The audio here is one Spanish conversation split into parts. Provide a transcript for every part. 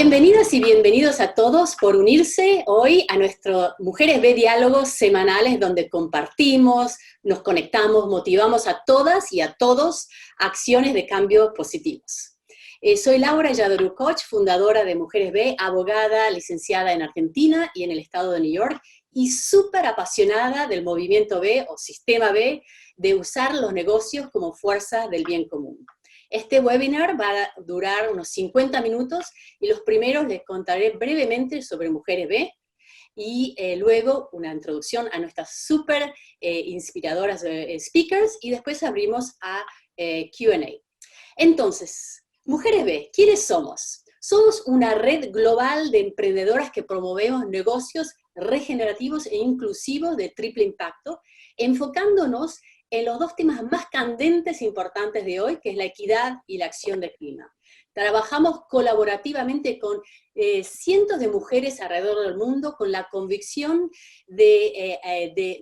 Bienvenidas y bienvenidos a todos por unirse hoy a nuestro Mujeres B Diálogos semanales donde compartimos, nos conectamos, motivamos a todas y a todos a acciones de cambio positivos. Soy Laura Yadoru Koch, fundadora de Mujeres B, abogada, licenciada en Argentina y en el estado de New York, y súper apasionada del movimiento B o sistema B, de usar los negocios como fuerza del bien común. Este webinar va a durar unos 50 minutos y los primeros les contaré brevemente sobre Mujeres B y luego una introducción a nuestras súper inspiradoras speakers y después abrimos a Q&A. Entonces, Mujeres B, ¿quiénes somos? Somos una red global de emprendedoras que promovemos negocios regenerativos e inclusivos de triple impacto, enfocándonos en los dos temas más candentes e importantes de hoy, que es la equidad y la acción de clima. Trabajamos colaborativamente con cientos de mujeres alrededor del mundo con la convicción de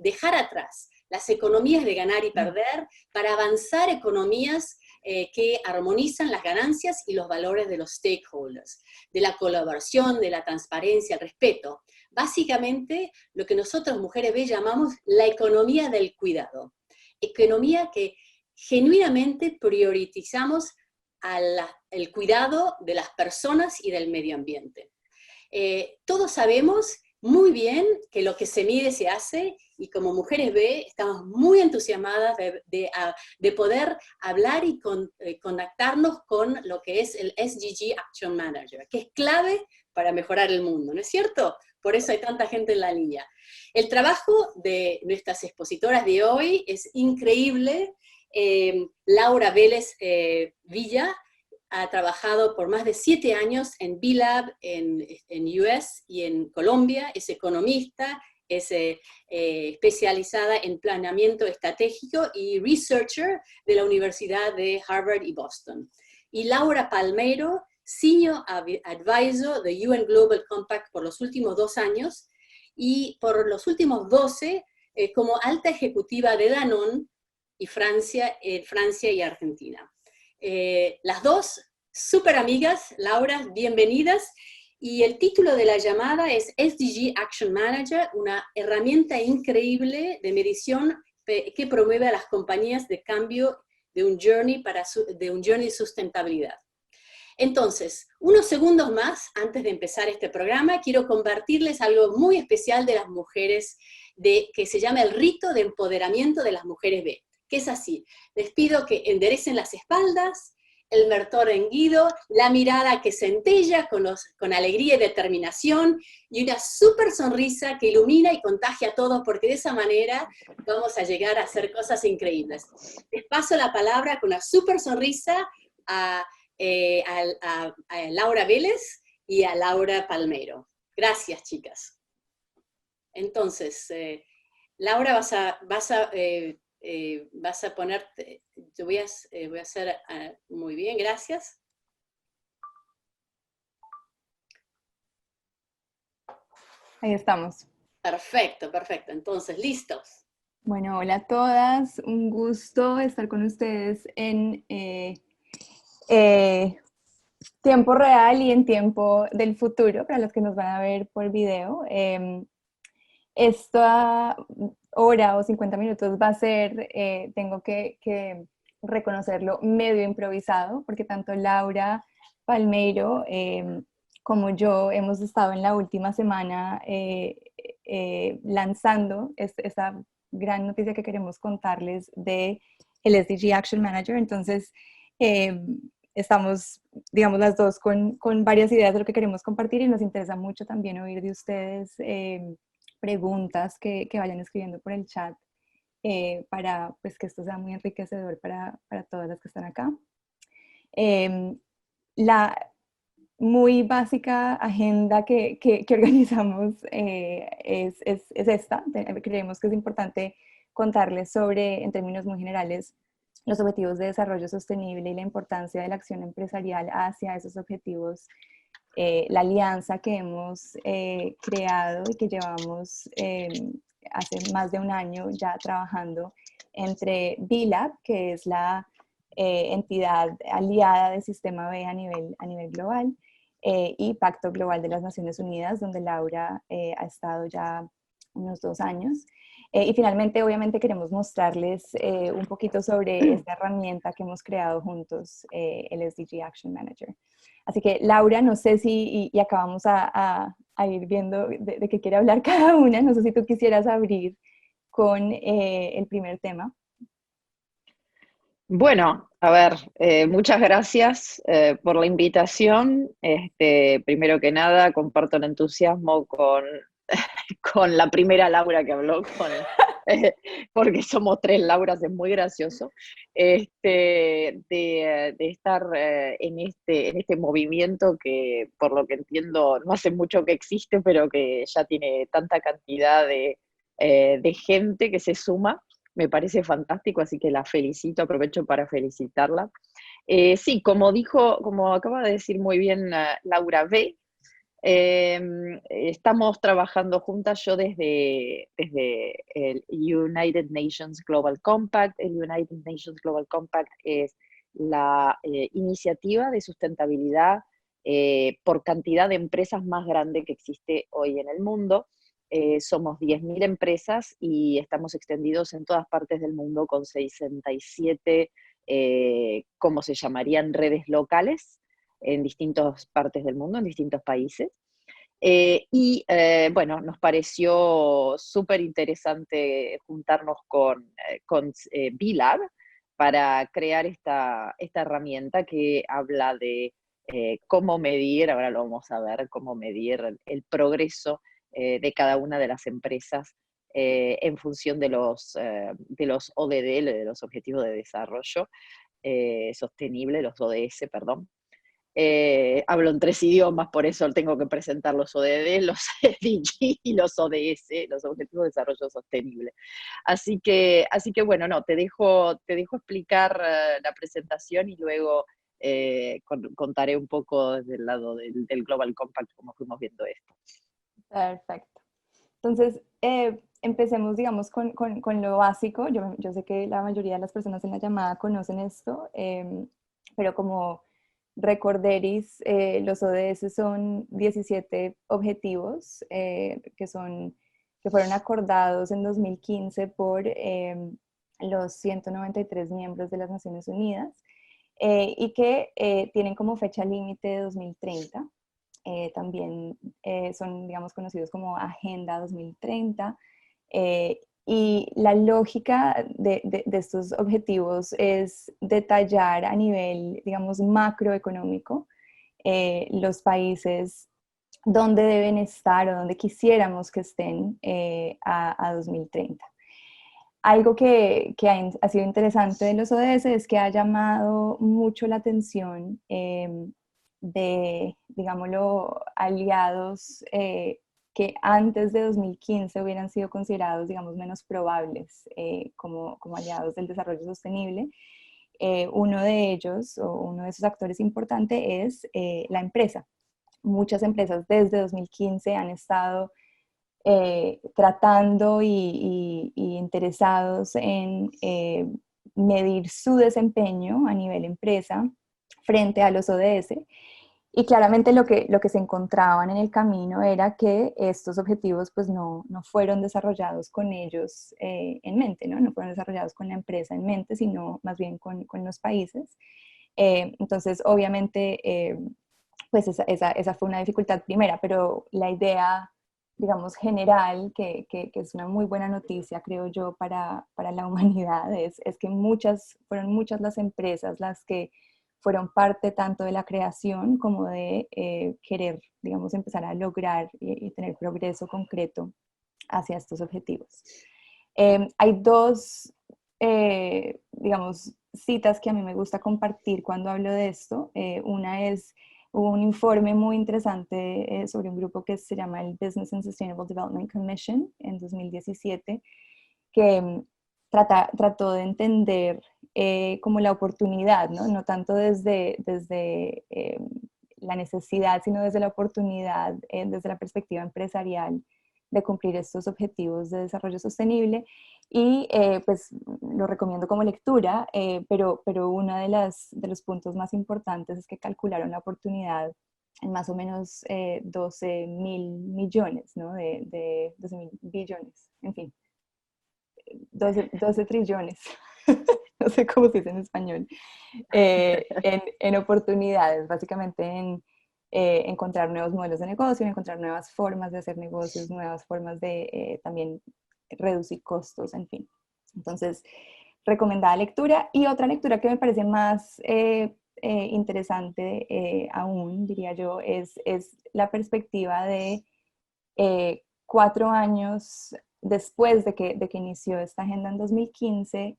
dejar atrás las economías de ganar y perder para avanzar economías que armonizan las ganancias y los valores de los stakeholders, de la colaboración, de la transparencia, el respeto. Básicamente, lo que nosotros, Mujeres B, llamamos la economía del cuidado. Economía que genuinamente priorizamos el cuidado de las personas y del medio ambiente. Todos sabemos muy bien que lo que se mide se hace, y como Mujeres B estamos muy entusiasmadas de poder hablar y conectarnos con lo que es el SDG Action Manager, que es clave para mejorar el mundo, ¿no es cierto? Por eso hay tanta gente en la línea. El trabajo de nuestras expositoras de hoy es increíble. Laura Vélez Villa ha trabajado por más de 7 años en B-Lab, en US y en Colombia, es economista, es especializada en planeamiento estratégico y researcher de la Universidad de Harvard y Boston. Y Laura Palmeiro, Senior Advisor de UN Global Compact por los últimos 2 años, y por los últimos 12 como alta ejecutiva de Danone y Francia y Argentina. Las dos, súper amigas. Laura, bienvenidas. Y el título de la llamada es SDG Action Manager, una herramienta increíble de medición que promueve a las compañías de cambio de un journey de sustentabilidad. Entonces, unos segundos más antes de empezar este programa, quiero compartirles algo muy especial de las mujeres, que se llama el rito de empoderamiento de las Mujeres B, que es así: les pido que enderecen las espaldas, el mentón erguido, la mirada que centella con alegría y determinación, y una súper sonrisa que ilumina y contagia a todos, porque de esa manera vamos a llegar a hacer cosas increíbles. Les paso la palabra con una súper sonrisa a Laura Vélez y a Laura Palmeiro. Gracias, chicas. Entonces, Laura, vas a ponerte, voy a hacer muy bien, gracias. Ahí estamos. Perfecto, perfecto. Entonces, ¿listos? Bueno, hola a todas. Un gusto estar con ustedes en tiempo real y en tiempo del futuro, para los que nos van a ver por video. Esta hora o 50 minutos va a ser, tengo que reconocerlo, medio improvisado, porque tanto Laura Palmeiro como yo hemos estado en la última semana lanzando esta gran noticia que queremos contarles de el SDG Action Manager. Entonces, estamos, digamos, las dos con varias ideas de lo que queremos compartir, y nos interesa mucho también oír de ustedes preguntas que vayan escribiendo por el chat para pues, que esto sea muy enriquecedor para todas las que están acá. La muy básica agenda que organizamos es esta. Creemos que es importante contarles sobre, en términos muy generales, los objetivos de desarrollo sostenible y la importancia de la acción empresarial hacia esos objetivos, la alianza que hemos creado y que llevamos hace más de un año ya trabajando entre B-Lab, que es la entidad aliada del Sistema B a nivel global, y Pacto Global de las Naciones Unidas, donde Laura ha estado ya unos 2 años. Y finalmente, obviamente, queremos mostrarles un poquito sobre esta herramienta que hemos creado juntos, el SDG Action Manager. Así que, Laura, no sé si, y acabamos a ir viendo de qué quiere hablar cada una, no sé si tú quisieras abrir con el primer tema. Bueno, a ver, muchas gracias por la invitación. Primero que nada, comparto el entusiasmo con la primera Laura que habló, eh, porque somos tres Lauras, es muy gracioso, de estar en este movimiento que, por lo que entiendo, no hace mucho que existe, pero que ya tiene tanta cantidad de gente que se suma. Me parece fantástico, así que la felicito, aprovecho para felicitarla. Sí, como acaba de decir muy bien Laura B., eh, estamos trabajando juntas yo desde el United Nations Global Compact. El United Nations Global Compact es la iniciativa de sustentabilidad por cantidad de empresas más grande que existe hoy en el mundo. Somos 10.000 empresas y estamos extendidos en todas partes del mundo con 67, ¿cómo se llamarían? Redes locales en distintas partes del mundo, en distintos países. Bueno, nos pareció súper interesante juntarnos con B-Lab para crear esta herramienta que habla de cómo medir, ahora lo vamos a ver, cómo medir el progreso de cada una de las empresas en función de los ODD, de los Objetivos de Desarrollo Sostenible, los ODS, perdón. Hablo en 3 idiomas, por eso tengo que presentar los ODD, los SDG y los ODS, los Objetivos de Desarrollo Sostenible. Así que bueno, no, te dejo explicar la presentación y luego contaré un poco desde el lado del Global Compact cómo fuimos viendo esto. Perfecto. Entonces, empecemos, digamos, con lo básico. Yo sé que la mayoría de las personas en la llamada conocen esto, pero como recorderis, los ODS son 17 objetivos que fueron acordados en 2015 por los 193 miembros de las Naciones Unidas y que tienen como fecha límite de 2030. También son, digamos, conocidos como Agenda 2030. Y la lógica de estos objetivos es detallar a nivel, digamos, macroeconómico los países donde deben estar o donde quisiéramos que estén a 2030. Algo que ha sido interesante de los ODS es que ha llamado mucho la atención de, digámoslo, aliados que antes de 2015 hubieran sido considerados, digamos, menos probables como aliados del desarrollo sostenible. Uno de ellos, o uno de esos actores importantes, es la empresa. Muchas empresas desde 2015 han estado tratando y interesados en medir su desempeño a nivel empresa frente a los ODS. Y claramente lo que se encontraban en el camino era que estos objetivos pues no fueron desarrollados con ellos en mente, ¿no? No fueron desarrollados con la empresa en mente, sino más bien con los países. Entonces, obviamente, pues esa fue una dificultad primera, pero la idea, digamos, general, que es una muy buena noticia, creo yo, para la humanidad, es que fueron muchas las empresas las que fueron parte tanto de la creación como de querer, digamos, empezar a lograr y tener progreso concreto hacia estos objetivos. Hay dos, digamos, citas que a mí me gusta compartir cuando hablo de esto. Una es un informe muy interesante sobre un grupo que se llama el Business and Sustainable Development Commission en 2017, que trató de entender como la oportunidad, ¿no? No tanto desde la necesidad, sino desde la oportunidad, desde la perspectiva empresarial de cumplir estos objetivos de desarrollo sostenible. Y pues lo recomiendo como lectura, pero uno de los puntos más importantes es que calcularon la oportunidad en más o menos 12.000 millones, ¿no? De 12.000 billones, en fin, 12 trillones, no sé cómo se dice en español, en oportunidades, básicamente en encontrar nuevos modelos de negocio, encontrar nuevas formas de hacer negocios, nuevas formas de también reducir costos, en fin. Entonces, recomendada lectura. Y otra lectura que me parece más interesante aún, diría yo, es la perspectiva de 4 años después de que inició esta agenda en 2015.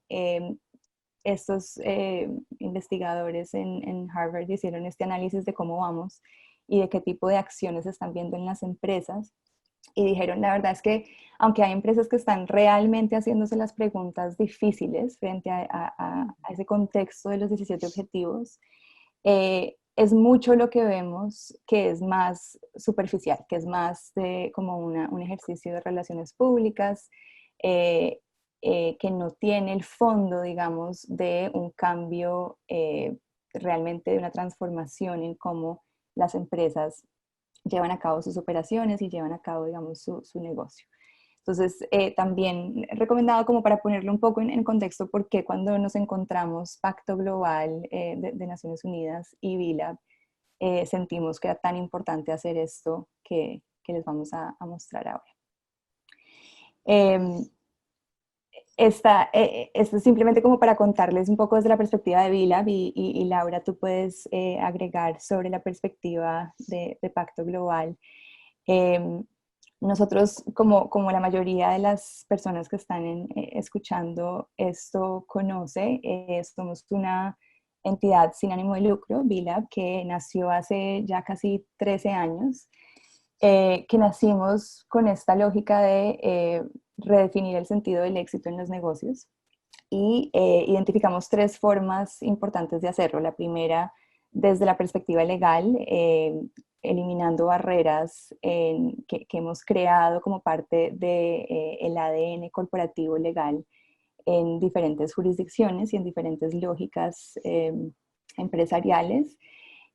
Estos investigadores en Harvard hicieron este análisis de cómo vamos y de qué tipo de acciones se están viendo en las empresas. Y dijeron, la verdad es que aunque hay empresas que están realmente haciéndose las preguntas difíciles frente a ese contexto de los 17 objetivos, es mucho lo que vemos que es más superficial, que es más de como un ejercicio de relaciones públicas, que no tiene el fondo, digamos, de un cambio, realmente de una transformación en cómo las empresas llevan a cabo sus operaciones y llevan a cabo, digamos, su negocio. Entonces, también recomendado como para ponerlo un poco en contexto, porque cuando nos encontramos Pacto Global de Naciones Unidas y VILAB, sentimos que era tan importante hacer esto que les vamos a mostrar ahora. Esto es simplemente como para contarles un poco desde la perspectiva de VILAB y Laura, tú puedes agregar sobre la perspectiva de Pacto Global. Nosotros, como la mayoría de las personas que están escuchando esto conoce, somos una entidad sin ánimo de lucro, VILAB, que nació hace ya casi 13 años, que nacimos con esta lógica de redefinir el sentido del éxito en los negocios y identificamos 3 formas importantes de hacerlo. La primera, desde la perspectiva legal, eliminando barreras que hemos creado como parte del ADN corporativo legal en diferentes jurisdicciones y en diferentes lógicas empresariales.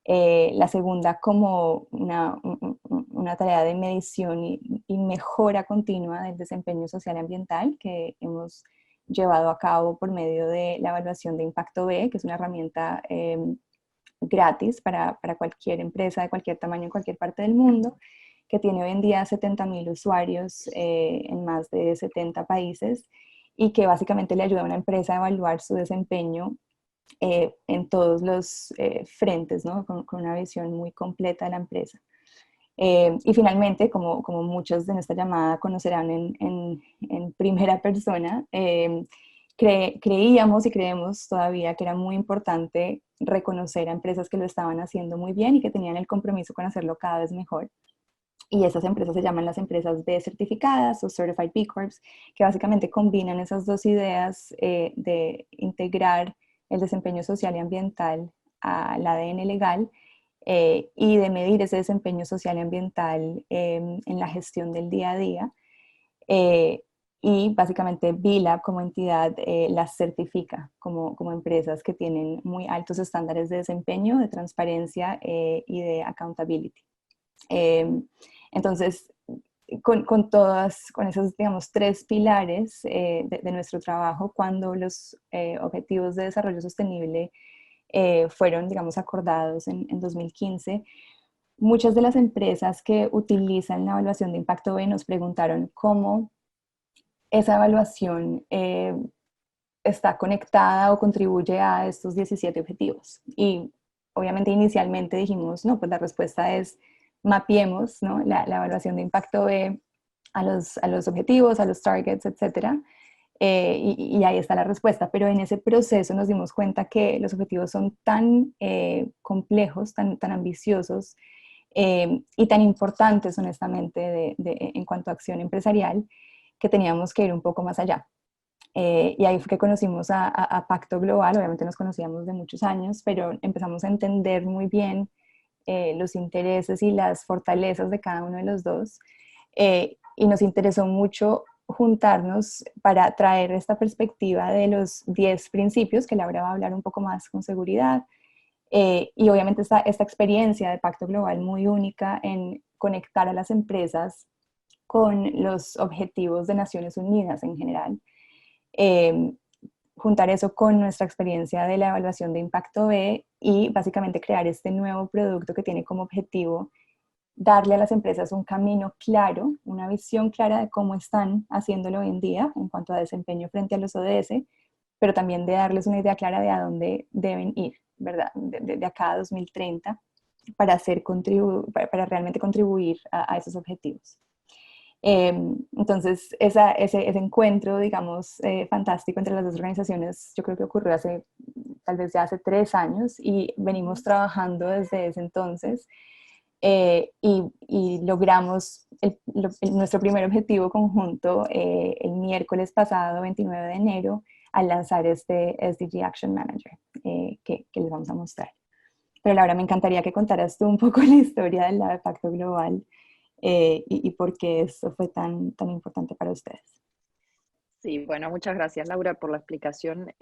La segunda, como una tarea de medición y mejora continua del desempeño social y ambiental que hemos llevado a cabo por medio de la evaluación de Impacto B, que es una herramienta gratis para cualquier empresa de cualquier tamaño en cualquier parte del mundo, que tiene hoy en día 70.000 usuarios en más de 70 países y que básicamente le ayuda a una empresa a evaluar su desempeño en todos los frentes, ¿no? Con una visión muy completa de la empresa. Y finalmente, como muchos de nuestra llamada conocerán en primera persona, creíamos y creemos todavía que era muy importante reconocer a empresas que lo estaban haciendo muy bien y que tenían el compromiso con hacerlo cada vez mejor. Y esas empresas se llaman las empresas B certificadas o Certified B Corps, que básicamente combinan esas dos ideas de integrar el desempeño social y ambiental al ADN legal y de medir ese desempeño social y ambiental en la gestión del día a día. Y básicamente VILAB como entidad las certifica como empresas que tienen muy altos estándares de desempeño, de transparencia y de accountability. Entonces, con esos, digamos, 3 pilares de nuestro trabajo, cuando los objetivos de desarrollo sostenible fueron, digamos, acordados en 2015, muchas de las empresas que utilizan la evaluación de impacto B nos preguntaron cómo esa evaluación está conectada o contribuye a estos 17 objetivos. Y obviamente inicialmente dijimos, no, pues la respuesta es mapeemos, ¿no? la evaluación de impacto B a los objetivos, a los targets, etc. Y ahí está la respuesta. Pero en ese proceso nos dimos cuenta que los objetivos son tan complejos, tan ambiciosos y tan importantes, honestamente, en cuanto a acción empresarial, que teníamos que ir un poco más allá. Y ahí fue que conocimos a Pacto Global. Obviamente nos conocíamos de muchos años, pero empezamos a entender muy bien los intereses y las fortalezas de cada uno de los dos. Y nos interesó mucho juntarnos para traer esta perspectiva de los 10 principios, que Laura va a hablar un poco más con seguridad, Y obviamente esta experiencia de Pacto Global muy única en conectar a las empresas con los objetivos de Naciones Unidas en general. Juntar eso con nuestra experiencia de la evaluación de impacto B y básicamente crear este nuevo producto que tiene como objetivo darle a las empresas un camino claro, una visión clara de cómo están haciéndolo hoy en día en cuanto a desempeño frente a los ODS, pero también de darles una idea clara de a dónde deben ir, ¿verdad? De acá a 2030 para, para realmente contribuir a esos objetivos. Entonces, ese encuentro, digamos, fantástico entre las dos organizaciones, yo creo que ocurrió tal vez ya hace 3 años y venimos trabajando desde ese entonces y logramos nuestro primer objetivo conjunto el miércoles pasado, 29 de enero, al lanzar este SDG Action Manager que les vamos a mostrar. Pero Laura, me encantaría que contaras tú un poco la historia del Pacto Global y por qué esto fue tan importante para ustedes. Sí, bueno, muchas gracias Laura por la explicación.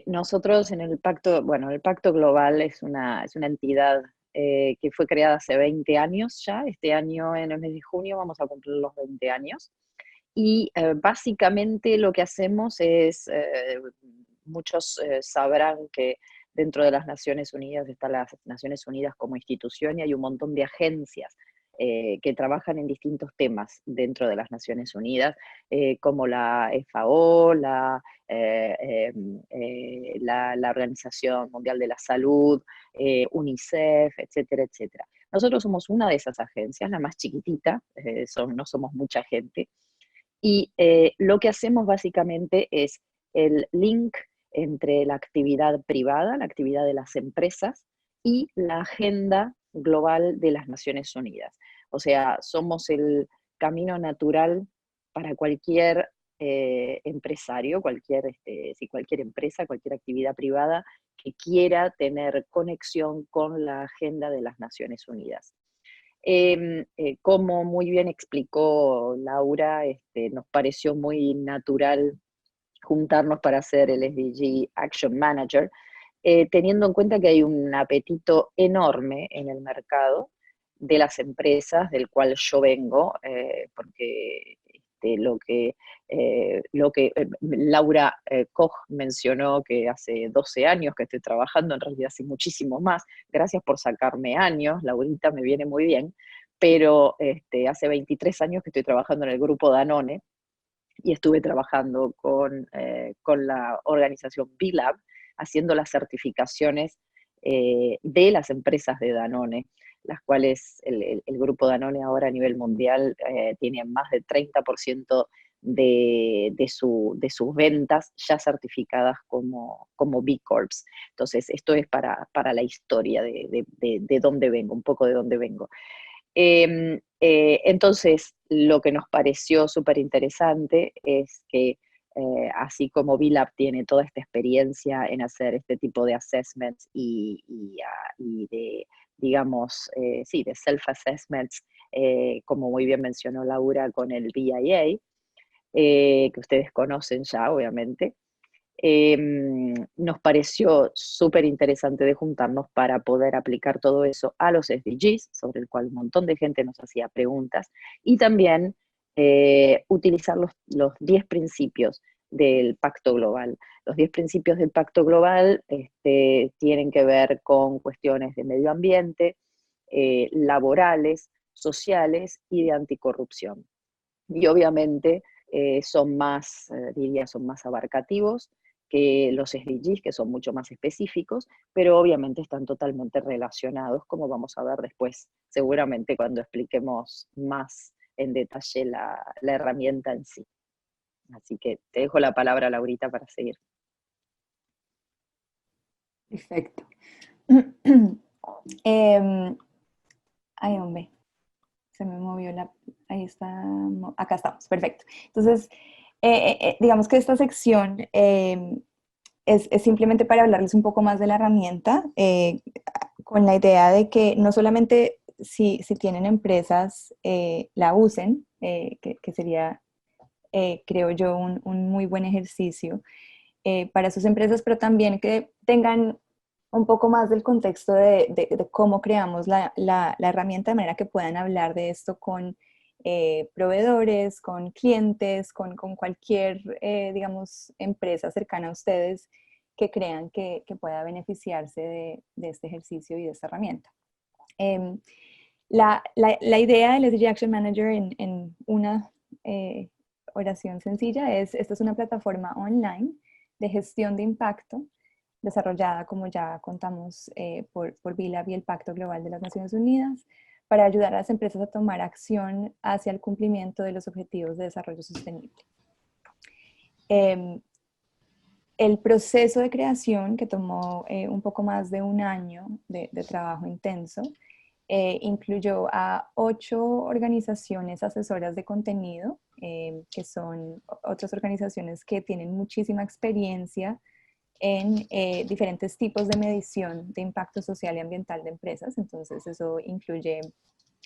Nosotros en el Pacto, bueno, el Pacto Global es una entidad que fue creada hace 20 años ya. Este año, en el mes de junio, vamos a cumplir los 20 años. Y básicamente lo que hacemos es, muchos sabrán que dentro de las Naciones Unidas están las Naciones Unidas como institución y hay un montón de agencias que trabajan en distintos temas dentro de las Naciones Unidas, como la FAO, la Organización Mundial de la Salud, UNICEF, etcétera, etcétera. Nosotros somos una de esas agencias, la más chiquitita, no somos mucha gente, y lo que hacemos básicamente es el link entre la actividad privada, la actividad de las empresas y la agenda global de las Naciones Unidas. O sea, somos el camino natural para cualquier empresario, cualquier empresa, cualquier actividad privada que quiera tener conexión con la agenda de las Naciones Unidas. Como muy bien explicó Laura, nos pareció muy natural juntarnos para hacer el SDG Action Manager, teniendo en cuenta que hay un apetito enorme en el mercado de las empresas del cual yo vengo, porque lo que Laura Koch mencionó, que hace 12 años que estoy trabajando, en realidad hace muchísimo más. Gracias por sacarme años, Laurita, me viene muy bien, pero hace 23 años que estoy trabajando en el grupo Danone y estuve trabajando con la organización B-Lab, haciendo las certificaciones de las empresas de Danone, las cuales el grupo Danone ahora a nivel mundial tiene más del 30% de sus ventas ya certificadas como B Corps. Entonces, esto es para la historia de dónde vengo, un poco de dónde vengo. Entonces, lo que nos pareció súper interesante es que así como B-Lab tiene toda esta experiencia en hacer este tipo de assessments y de, digamos, sí, de self-assessments, como muy bien mencionó Laura con el BIA, que ustedes conocen ya, obviamente. Nos pareció súper interesante de juntarnos para poder aplicar todo eso a los SDGs, sobre el cual un montón de gente nos hacía preguntas, y también utilizar los 10 principios del Pacto Global. Los 10 principios del Pacto Global tienen que ver con cuestiones de medio ambiente, laborales, sociales y de anticorrupción. Y obviamente son más, diría, son más abarcativos que los SDGs, que son mucho más específicos, pero obviamente están totalmente relacionados, como vamos a ver después, seguramente cuando expliquemos más en detalle la herramienta en sí. Así que te dejo la palabra, Laurita, para seguir. Perfecto. Ay, hombre, se me movió ahí está, acá estamos, perfecto. Entonces, digamos que esta sección es simplemente para hablarles un poco más de la herramienta, con la idea de que no solamente si tienen empresas la usen, que sería, creo yo, un muy buen ejercicio para sus empresas, pero también que tengan un poco más del contexto de cómo creamos la herramienta de manera que puedan hablar de esto con proveedores, con clientes, con cualquier, digamos, empresa cercana a ustedes que crean que pueda beneficiarse de este ejercicio y de esta herramienta. La idea del SDG Action Manager en una oración sencilla es, esta es una plataforma online de gestión de impacto desarrollada, como ya contamos, por BILAB y el Pacto Global de las Naciones Unidas, para ayudar a las empresas a tomar acción hacia el cumplimiento de los Objetivos de Desarrollo Sostenible. El proceso de creación, que tomó un poco más de un año de trabajo intenso, incluyó a 8 organizaciones asesoras de contenido, que son otras organizaciones que tienen muchísima experiencia en diferentes tipos de medición de impacto social y ambiental de empresas. Entonces eso incluye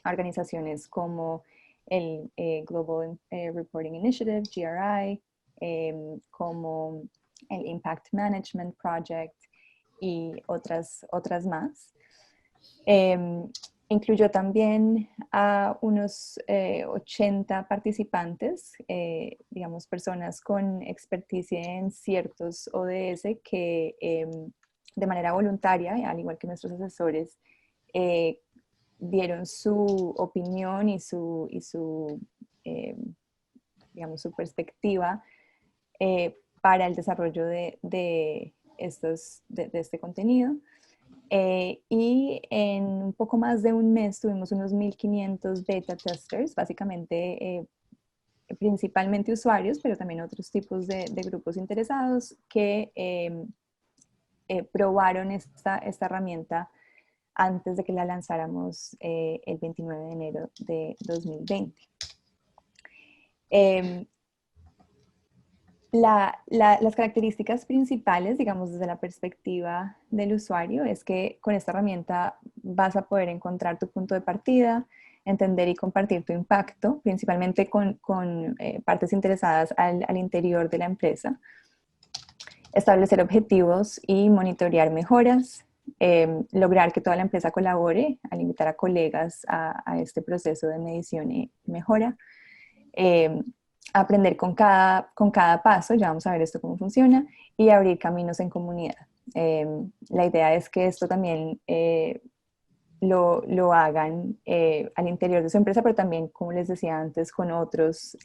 organizaciones como el Global Reporting Initiative, GRI, como el Impact Management Project y otras más. Incluyó también a unos 80 participantes, digamos, personas con experticia en ciertos ODS que de manera voluntaria, al igual que nuestros asesores, dieron su opinión y digamos, su perspectiva para el desarrollo de este contenido. Y en un poco más de un mes tuvimos unos 1.500 beta testers, básicamente principalmente usuarios, pero también otros tipos de grupos interesados que probaron esta herramienta antes de que la lanzáramos el 29 de enero de 2020. Las características principales, digamos, desde la perspectiva del usuario, es que con esta herramienta vas a poder encontrar tu punto de partida, entender y compartir tu impacto, principalmente con partes interesadas al interior de la empresa, establecer objetivos y monitorear mejoras, lograr que toda la empresa colabore al invitar a colegas a este proceso de medición y mejora, aprender con cada paso, ya vamos a ver esto cómo funciona, y abrir caminos en comunidad. La idea es que esto también lo hagan al interior de su empresa, pero también, como les decía antes, con otros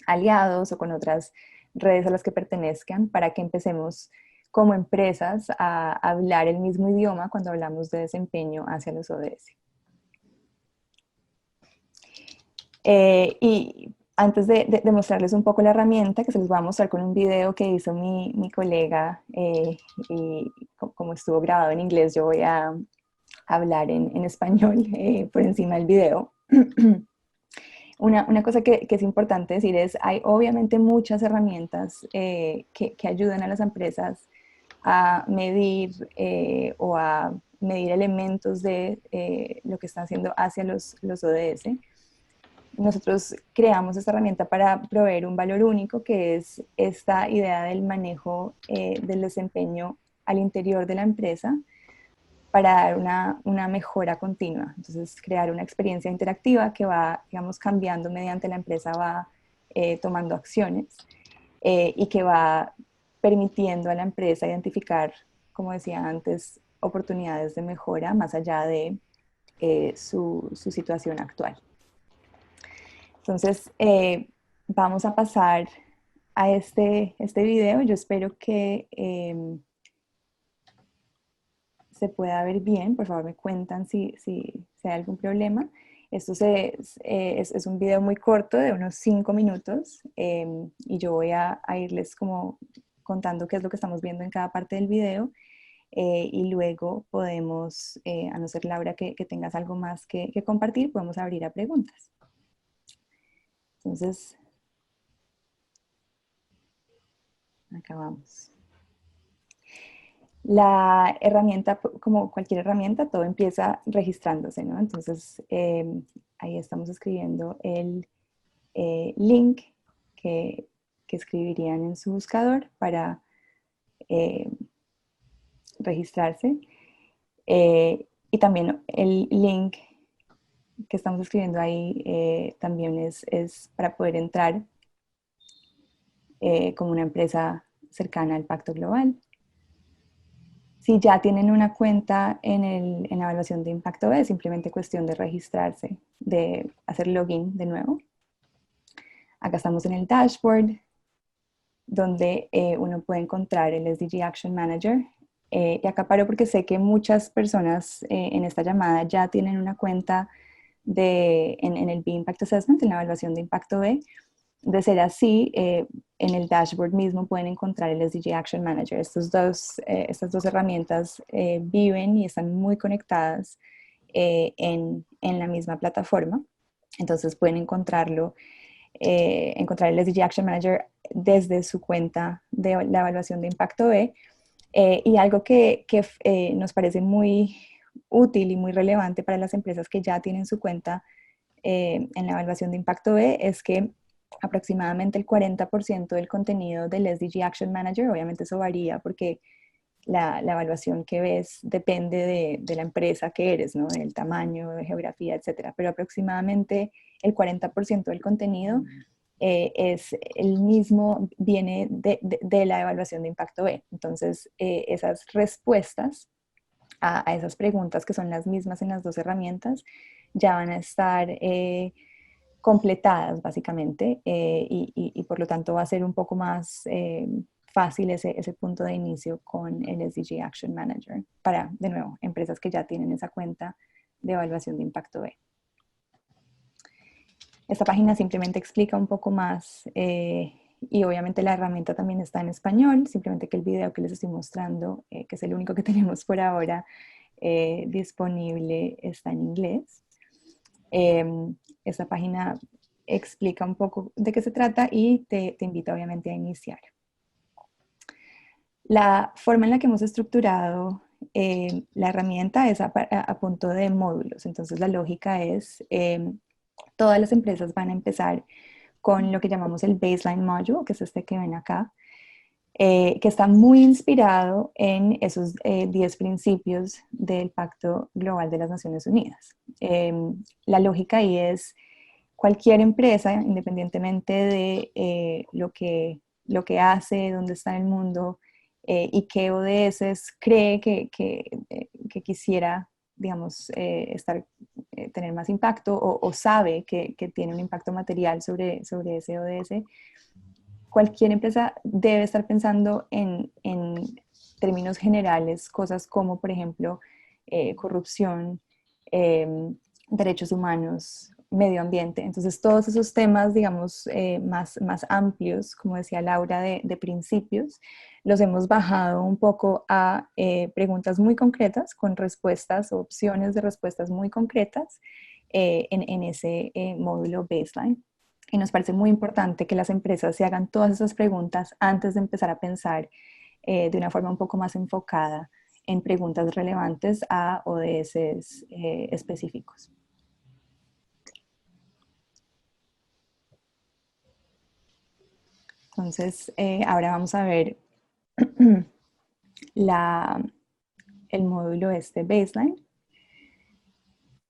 aliados o con otras redes a las que pertenezcan, para que empecemos como empresas a hablar el mismo idioma cuando hablamos de desempeño hacia los ODS. Y antes de mostrarles un poco la herramienta, que se los voy a mostrar con un video que hizo mi colega, y como estuvo grabado en inglés, yo voy a hablar en español por encima del video. Una cosa que es importante decir es, hay obviamente muchas herramientas que ayudan a las empresas a medir o a medir elementos de lo que están haciendo hacia los ODS. Nosotros creamos esta herramienta para proveer un valor único, que es esta idea del manejo del desempeño al interior de la empresa para dar una mejora continua. Entonces, crear una experiencia interactiva que va, digamos, cambiando mediante la empresa va tomando acciones y que va permitiendo a la empresa identificar, como decía antes, oportunidades de mejora más allá de su situación actual. Entonces, vamos a pasar a este video. Yo espero que se pueda ver bien. Por favor, me cuentan si hay algún problema. Esto es un video muy corto, de unos 5 minutos, y yo voy a irles como contando qué es lo que estamos viendo en cada parte del video, y luego podemos, a no ser Laura que tengas algo más que compartir, podemos abrir a preguntas. Entonces, acá vamos. La herramienta, como cualquier herramienta, todo empieza registrándose, ¿no? Entonces, ahí estamos escribiendo el link que escribirían en su buscador para registrarse. Y también el link que estamos escribiendo ahí también es para poder entrar como una empresa cercana al Pacto Global. Si ya tienen una cuenta en la evaluación de impacto B, es simplemente cuestión de registrarse, de hacer login de nuevo. Acá estamos en el dashboard, donde uno puede encontrar el SDG Action Manager. Y acá paro porque sé que muchas personas en esta llamada ya tienen una cuenta en el B-Impact Assessment, en la evaluación de impacto B. De ser así, en el dashboard mismo pueden encontrar el SDG Action Manager. Estas dos herramientas viven y están muy conectadas en la misma plataforma. Entonces pueden encontrar el SDG Action Manager desde su cuenta de la evaluación de impacto B. Y algo que nos parece muy útil y muy relevante para las empresas que ya tienen su cuenta en la evaluación de impacto B es que aproximadamente el 40% del contenido del SDG Action Manager, obviamente eso varía porque la evaluación que ves depende de la empresa que eres, ¿no? Del tamaño, de geografía, etcétera. Pero aproximadamente el 40% del contenido es el mismo, viene de la evaluación de impacto B. Entonces, esas respuestas a esas preguntas que son las mismas en las dos herramientas ya van a estar completadas básicamente y por lo tanto va a ser un poco más fácil ese punto de inicio con el SDG Action Manager para, de nuevo, empresas que ya tienen esa cuenta de evaluación de impacto B. Esta página simplemente explica un poco más y obviamente la herramienta también está en español, simplemente que el video que les estoy mostrando, que es el único que tenemos por ahora disponible, está en inglés. Esta página explica un poco de qué se trata y te invita obviamente a iniciar. La forma en la que hemos estructurado la herramienta es a punto de módulos. Entonces la lógica es, todas las empresas van a empezar con lo que llamamos el baseline module, que es este que ven acá, que está muy inspirado en esos 10 principios del Pacto Global de las Naciones Unidas. La lógica ahí es cualquier empresa, independientemente de lo que hace, dónde está en el mundo y qué ODS cree que quisiera, digamos, tener más impacto o sabe que tiene un impacto material sobre ese ODS, cualquier empresa debe estar pensando en términos generales, cosas como, por ejemplo, corrupción, derechos humanos, medio ambiente. Entonces, todos esos temas, digamos, más amplios, como decía Laura, de principios, los hemos bajado un poco a preguntas muy concretas, con respuestas o opciones de respuestas muy concretas en ese módulo baseline. Y nos parece muy importante que las empresas se hagan todas esas preguntas antes de empezar a pensar de una forma un poco más enfocada en preguntas relevantes a ODS específicos. Entonces, ahora vamos a ver el módulo baseline,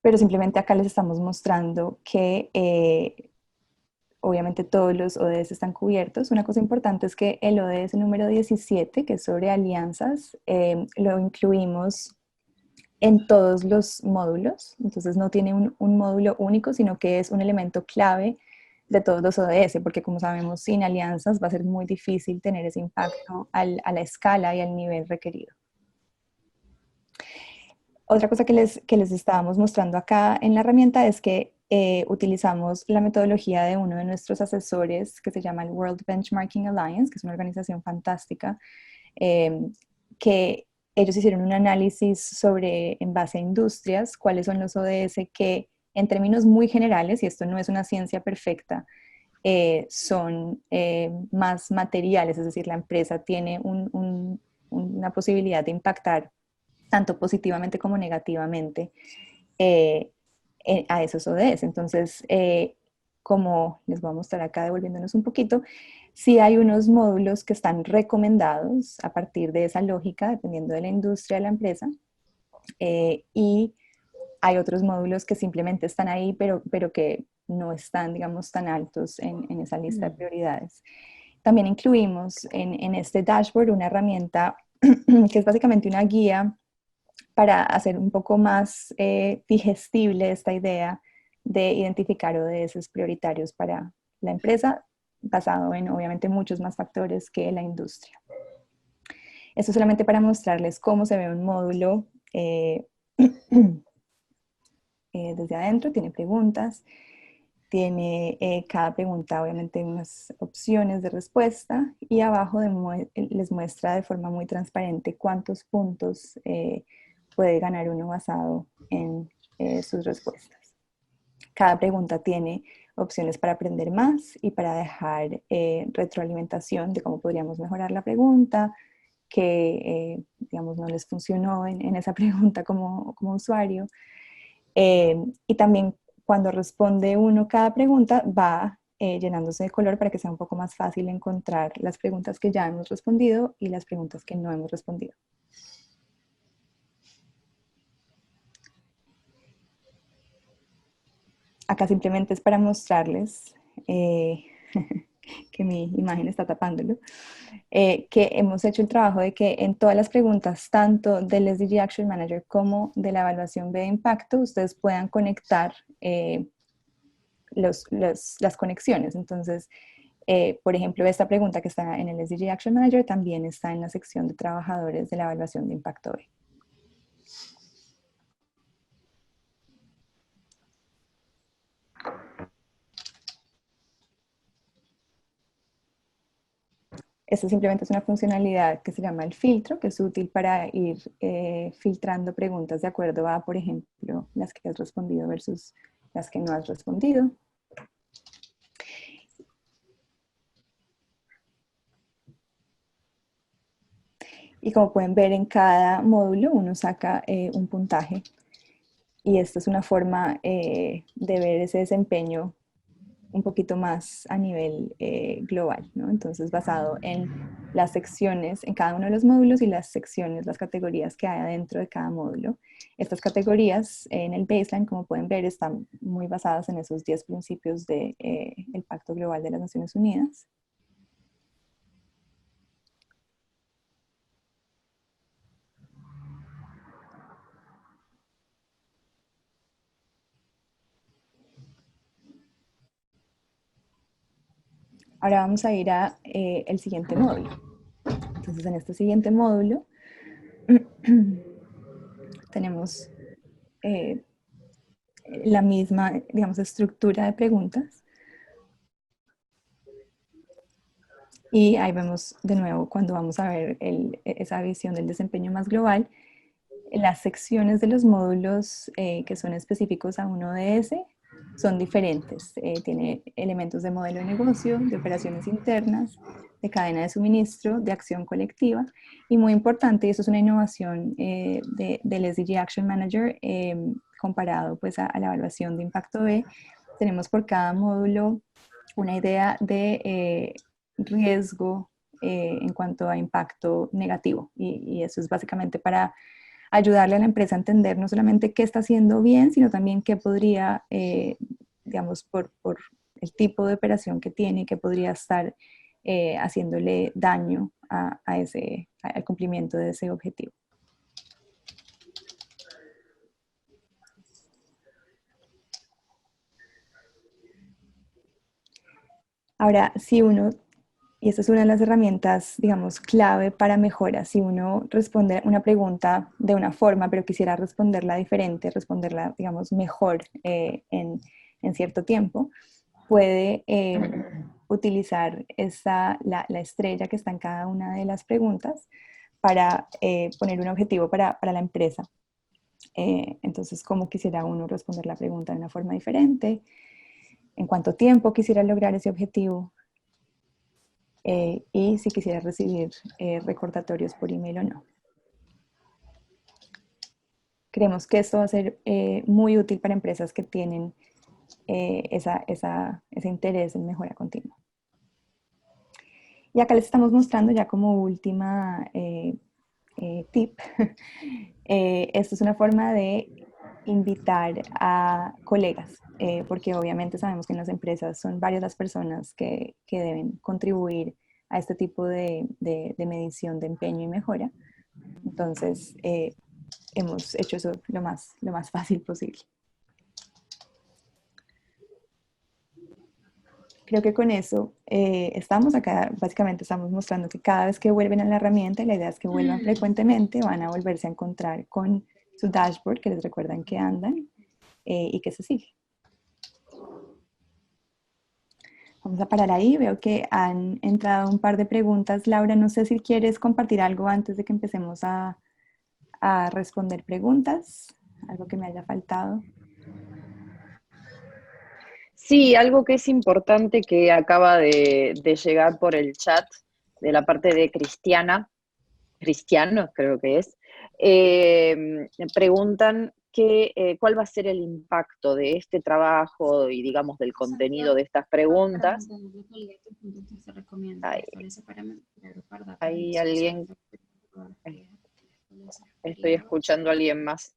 pero simplemente acá les estamos mostrando que obviamente todos los ODS están cubiertos. Una cosa importante es que el ODS número 17, que es sobre alianzas, lo incluimos en todos los módulos. Entonces no tiene un módulo único, sino que es un elemento clave de todos los ODS, porque como sabemos, sin alianzas va a ser muy difícil tener ese impacto a la escala y al nivel requerido. Otra cosa que les estábamos mostrando acá en la herramienta es que utilizamos la metodología de uno de nuestros asesores que se llama el World Benchmarking Alliance, que es una organización fantástica, que ellos hicieron un análisis en base a industrias, cuáles son los ODS que en términos muy generales, y esto no es una ciencia perfecta, son más materiales, es decir, la empresa tiene una posibilidad de impactar tanto positivamente como negativamente a esos ODS. Entonces, como les voy a mostrar acá devolviéndonos un poquito, sí hay unos módulos que están recomendados a partir de esa lógica, dependiendo de la industria de la empresa, y hay otros módulos que simplemente están ahí, pero que no están, digamos, tan altos en esa lista de prioridades. También incluimos en este dashboard una herramienta que es básicamente una guía para hacer un poco más digestible esta idea de identificar ODS prioritarios para la empresa, basado en obviamente muchos más factores que la industria. Esto solamente para mostrarles cómo se ve un módulo desde adentro, tiene preguntas, tiene cada pregunta obviamente unas opciones de respuesta y abajo les muestra de forma muy transparente cuántos puntos puede ganar uno basado en sus respuestas. Cada pregunta tiene opciones para aprender más y para dejar retroalimentación de cómo podríamos mejorar la pregunta, que digamos no les funcionó en esa pregunta como usuario. Y también cuando responde uno cada pregunta va llenándose de color para que sea un poco más fácil encontrar las preguntas que ya hemos respondido y las preguntas que no hemos respondido. Acá simplemente es para mostrarles que mi imagen está tapándolo, que hemos hecho el trabajo de que en todas las preguntas, tanto del SDG Action Manager como de la evaluación de impacto, ustedes puedan conectar las conexiones. Entonces, por ejemplo, esta pregunta que está en el SDG Action Manager también está en la sección de trabajadores de la evaluación de impacto B. Esto simplemente es una funcionalidad que se llama el filtro, que es útil para ir filtrando preguntas de acuerdo a, por ejemplo, las que has respondido versus las que no has respondido. Y como pueden ver, en cada módulo uno saca un puntaje. Y esta es una forma de ver ese desempeño un poquito más a nivel global, ¿no? Entonces, basado en las secciones, en cada uno de los módulos y las secciones, las categorías que hay adentro de cada módulo. Estas categorías en el baseline, como pueden ver, están muy basadas en esos 10 principios del Pacto Global de las Naciones Unidas. Ahora vamos a ir a el siguiente módulo. Entonces, en este siguiente módulo tenemos la misma, digamos, estructura de preguntas. Y ahí vemos de nuevo cuando vamos a ver esa visión del desempeño más global, las secciones de los módulos que son específicos a un ODS son diferentes. Tiene elementos de modelo de negocio, de operaciones internas, de cadena de suministro, de acción colectiva. Y muy importante, y eso es una innovación del SDG Action Manager comparado pues, a la evaluación de impacto B, tenemos por cada módulo una idea de riesgo en cuanto a impacto negativo. Y eso es básicamente para ayudarle a la empresa a entender no solamente qué está haciendo bien, sino también qué podría, digamos, por el tipo de operación que tiene, que podría estar haciéndole daño al cumplimiento de ese objetivo. Ahora, si uno, y esta es una de las herramientas, digamos, clave para mejora, si uno responde una pregunta de una forma, pero quisiera responderla diferente, responderla, digamos, mejor en cierto tiempo, puede utilizar la estrella que está en cada una de las preguntas para poner un objetivo para la empresa. Entonces, ¿cómo quisiera uno responder la pregunta de una forma diferente? ¿En cuánto tiempo quisiera lograr ese objetivo? Y si quisiera recibir recordatorios por email o no. Creemos que esto va a ser muy útil para empresas que tienen ese interés en mejora continua. Y acá les estamos mostrando ya como última tip. Esto es una forma de invitar a colegas, porque obviamente sabemos que en las empresas son varias las personas que deben contribuir a este tipo de medición de empeño y mejora. Entonces, hemos hecho eso lo más fácil posible. Creo que con eso estamos acá, básicamente estamos mostrando que cada vez que vuelven a la herramienta, y la idea es que vuelvan frecuentemente, van a volverse a encontrar con su dashboard, que les recuerdan que andan y que se sigue. Vamos a parar ahí, veo que han entrado un par de preguntas. Laura, no sé si quieres compartir algo antes de que empecemos a responder preguntas, algo que me haya faltado. Sí, algo que es importante que acaba de llegar por el chat de la parte de Cristiano, creo que es, preguntan cuál va a ser el impacto de este trabajo y, digamos, del contenido de estas preguntas. Hay alguien, estoy escuchando a alguien más.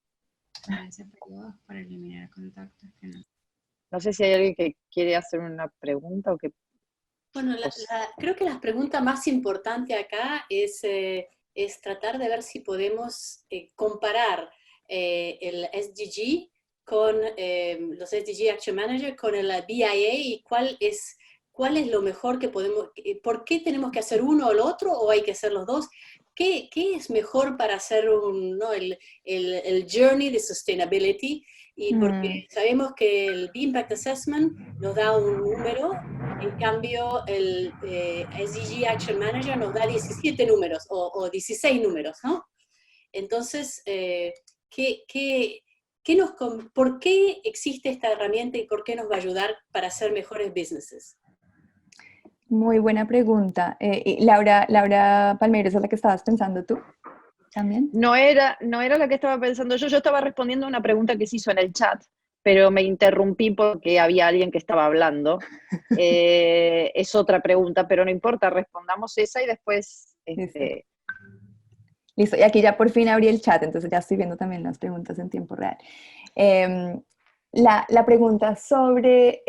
No sé si hay alguien que quiere hacer una pregunta o que... Bueno, creo que la pregunta más importante acá es tratar de ver si podemos comparar el SDG con los SDG Action Manager con el BIA y cuál es lo mejor que podemos, por qué tenemos que hacer uno o el otro o hay que hacer los dos. ¿Qué es mejor para hacer el journey de sustainability? Y porque sabemos que el Impact Assessment nos da un número, en cambio el SDG Action Manager nos da 17 números o 16 números, ¿no? Entonces, ¿por qué existe esta herramienta y por qué nos va a ayudar para hacer mejores businesses? Muy buena pregunta. Y Laura Palmeiro, ¿esa es la que estabas pensando tú también? No era la que estaba pensando yo estaba respondiendo a una pregunta que se hizo en el chat, pero me interrumpí porque había alguien que estaba hablando. Es otra pregunta, pero no importa, respondamos esa y después... Listo, y aquí ya por fin abrí el chat, entonces ya estoy viendo también las preguntas en tiempo real. La pregunta sobre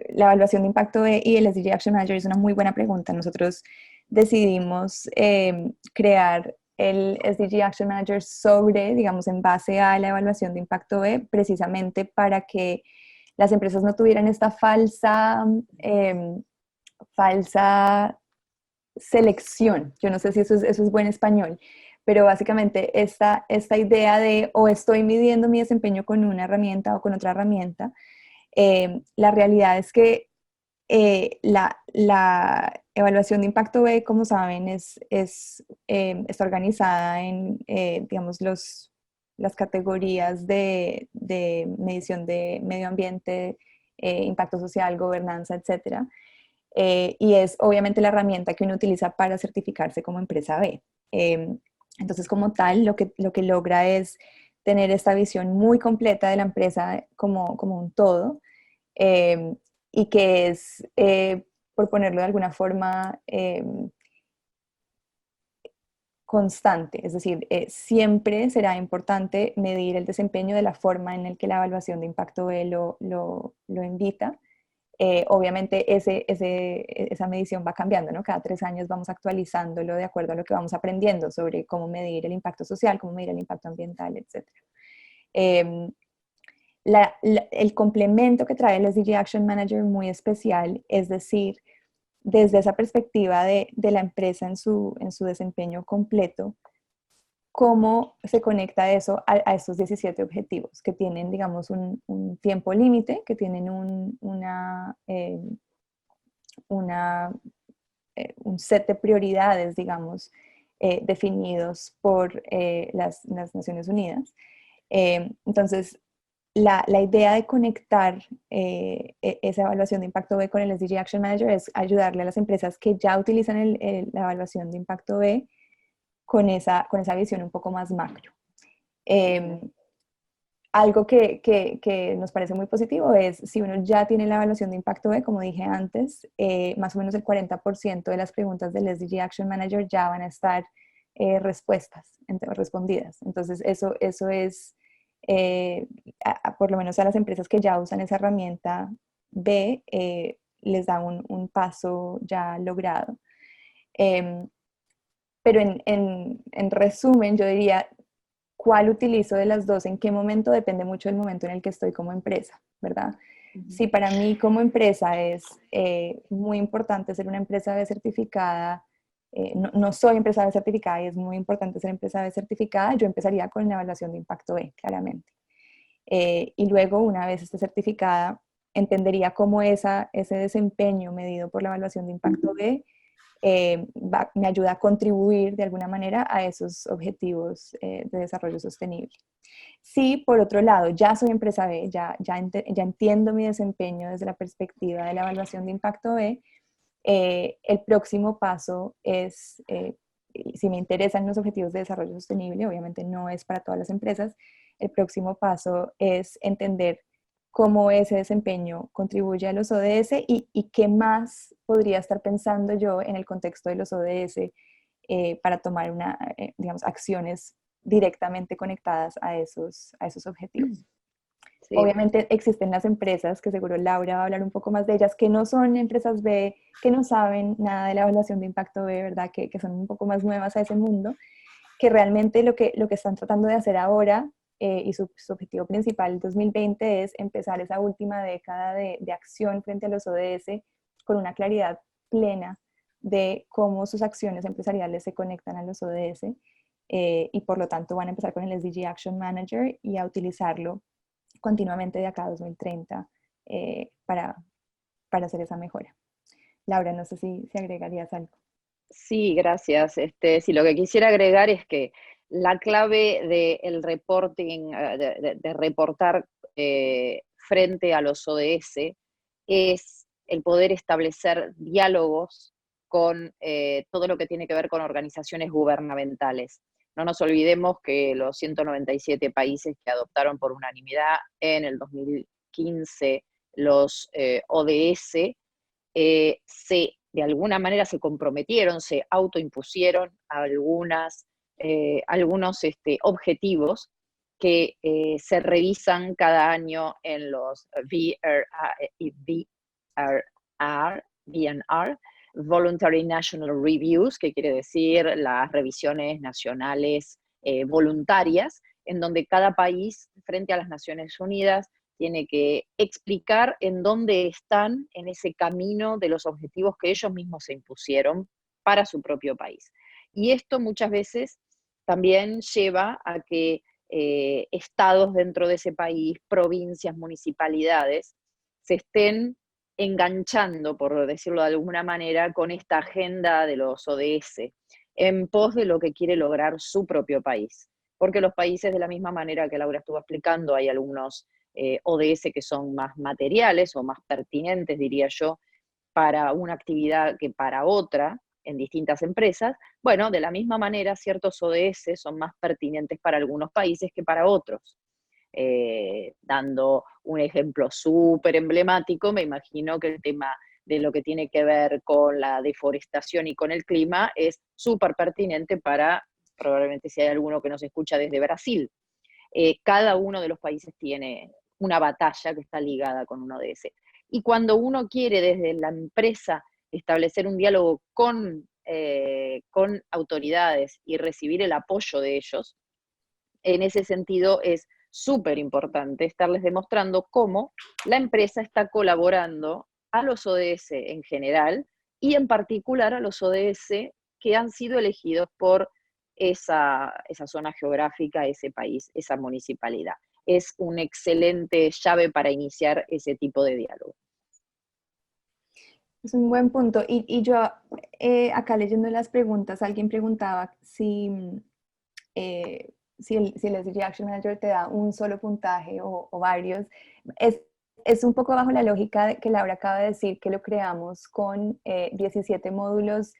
la evaluación de impacto y el SDG Action Manager es una muy buena pregunta. Nosotros decidimos crear el SDG Action Manager digamos, en base a la evaluación de impacto E, precisamente para que las empresas no tuvieran esta falsa selección. Yo no sé si eso es buen español, pero básicamente esta idea de o estoy midiendo mi desempeño con una herramienta o con otra herramienta. La realidad es que la evaluación de impacto B, como saben, está organizada en, digamos, las categorías de medición de medio ambiente, impacto social, gobernanza, etcétera. Y es obviamente la herramienta que uno utiliza para certificarse como empresa B. Entonces, como tal, lo que logra es tener esta visión muy completa de la empresa como un todo, y que es, por ponerlo de alguna forma, constante, es decir, siempre será importante medir el desempeño de la forma en la que la evaluación de impacto B lo invita. Obviamente esa medición va cambiando, ¿no? Cada 3 años vamos actualizándolo de acuerdo a lo que vamos aprendiendo sobre cómo medir el impacto social, cómo medir el impacto ambiental, etc. El complemento que trae el SDG Action Manager muy especial, es decir, desde esa perspectiva de la empresa en su desempeño completo, cómo se conecta eso a estos 17 objetivos que tienen, digamos, un tiempo límite, que tienen un set de prioridades, digamos, definidos por las Naciones Unidas. Entonces, la idea de conectar esa evaluación de impacto B con el SDG Action Manager es ayudarle a las empresas que ya utilizan la evaluación de impacto B con esa visión un poco más macro. algo que nos parece muy positivo es si uno ya tiene la evaluación de impacto B, como dije antes, más o menos el 40% de las preguntas del SDG Action Manager ya van a estar respondidas. Entonces, eso es, por lo menos a las empresas que ya usan esa herramienta B, les da un paso ya logrado. Pero en resumen, yo diría, ¿cuál utilizo de las dos? ¿En qué momento? Depende mucho del momento en el que estoy como empresa, ¿verdad? Si para mí como empresa es muy importante ser una empresa B certificada, no soy empresa B certificada y es muy importante ser empresa B certificada, yo empezaría con la evaluación de impacto B, claramente. Y luego, una vez esté certificada, entendería cómo ese desempeño medido por la evaluación de impacto B me ayuda a contribuir de alguna manera a esos objetivos de desarrollo sostenible. Sí, por otro lado, ya soy empresa B, ya entiendo mi desempeño desde la perspectiva de la evaluación de impacto B, el próximo paso es, si me interesan los objetivos de desarrollo sostenible, obviamente no es para todas las empresas, el próximo paso es entender cómo ese desempeño contribuye a los ODS y qué más podría estar pensando yo en el contexto de los ODS para tomar digamos, acciones directamente conectadas a esos objetivos. Sí. Obviamente existen las empresas, que seguro Laura va a hablar un poco más de ellas, que no son empresas B, que no saben nada de la evaluación de impacto B, ¿verdad? Que son un poco más nuevas a ese mundo, que realmente lo que están tratando de hacer ahora y su objetivo principal en 2020 es empezar esa última década de acción frente a los ODS con una claridad plena de cómo sus acciones empresariales se conectan a los ODS y por lo tanto van a empezar con el SDG Action Manager y a utilizarlo continuamente de acá a 2030 para hacer esa mejora. Laura, no sé si agregarías algo. Sí, gracias. Sí, lo que quisiera agregar es que la clave del reporting, de reportar frente a los ODS es el poder establecer diálogos con todo lo que tiene que ver con organizaciones gubernamentales. No nos olvidemos que los 197 países que adoptaron por unanimidad en el 2015 los ODS de alguna manera se comprometieron, se autoimpusieron algunos objetivos que se revisan cada año en los VNR, Voluntary National Reviews, que quiere decir las revisiones nacionales voluntarias, en donde cada país, frente a las Naciones Unidas, tiene que explicar en dónde están en ese camino de los objetivos que ellos mismos se impusieron para su propio país. Y esto muchas veces también lleva a que estados dentro de ese país, provincias, municipalidades, se estén enganchando, por decirlo de alguna manera, con esta agenda de los ODS en pos de lo que quiere lograr su propio país. Porque los países, de la misma manera que Laura estuvo explicando, hay algunos ODS que son más materiales o más pertinentes, diría yo, para una actividad que para otra en distintas empresas. Bueno, de la misma manera, ciertos ODS son más pertinentes para algunos países que para otros. Dando un ejemplo súper emblemático, me imagino que el tema de lo que tiene que ver con la deforestación y con el clima es súper pertinente para, probablemente si hay alguno que nos escucha desde Brasil. Cada uno de los países tiene una batalla que está ligada con un ODS. Y cuando uno quiere desde la empresa establecer un diálogo con autoridades y recibir el apoyo de ellos, en ese sentido es súper importante estarles demostrando cómo la empresa está colaborando a los ODS en general y en particular a los ODS que han sido elegidos por esa zona geográfica, ese país, esa municipalidad. Es una excelente llave para iniciar ese tipo de diálogo. Es un buen punto. Y yo acá leyendo las preguntas, alguien preguntaba si el SDG Action Manager te da un solo puntaje o varios. Es un poco bajo la lógica que Laura acaba de decir, que lo creamos con 17 módulos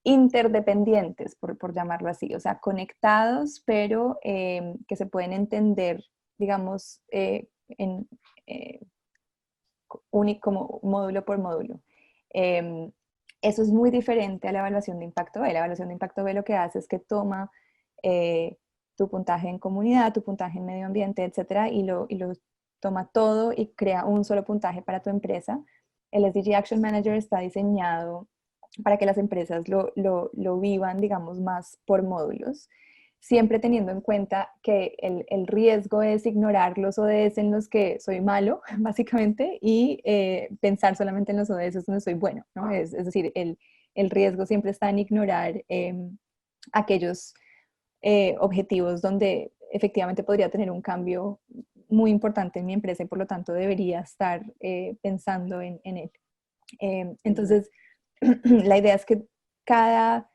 interdependientes, por llamarlo así, o sea, conectados, pero que se pueden entender digamos, como módulo por módulo. Eso es muy diferente a la evaluación de impacto B. La evaluación de impacto B lo que hace es que toma tu puntaje en comunidad, tu puntaje en medio ambiente, etcétera, y lo toma todo y crea un solo puntaje para tu empresa. El SDG Action Manager está diseñado para que las empresas lo vivan, digamos, más por módulos, siempre teniendo en cuenta que el riesgo es ignorar los ODS en los que soy malo, básicamente, y pensar solamente en los ODS donde soy bueno, ¿no? Es decir, el riesgo siempre está en ignorar aquellos objetivos donde efectivamente podría tener un cambio muy importante en mi empresa y por lo tanto debería estar pensando en él. Entonces, la idea es que cada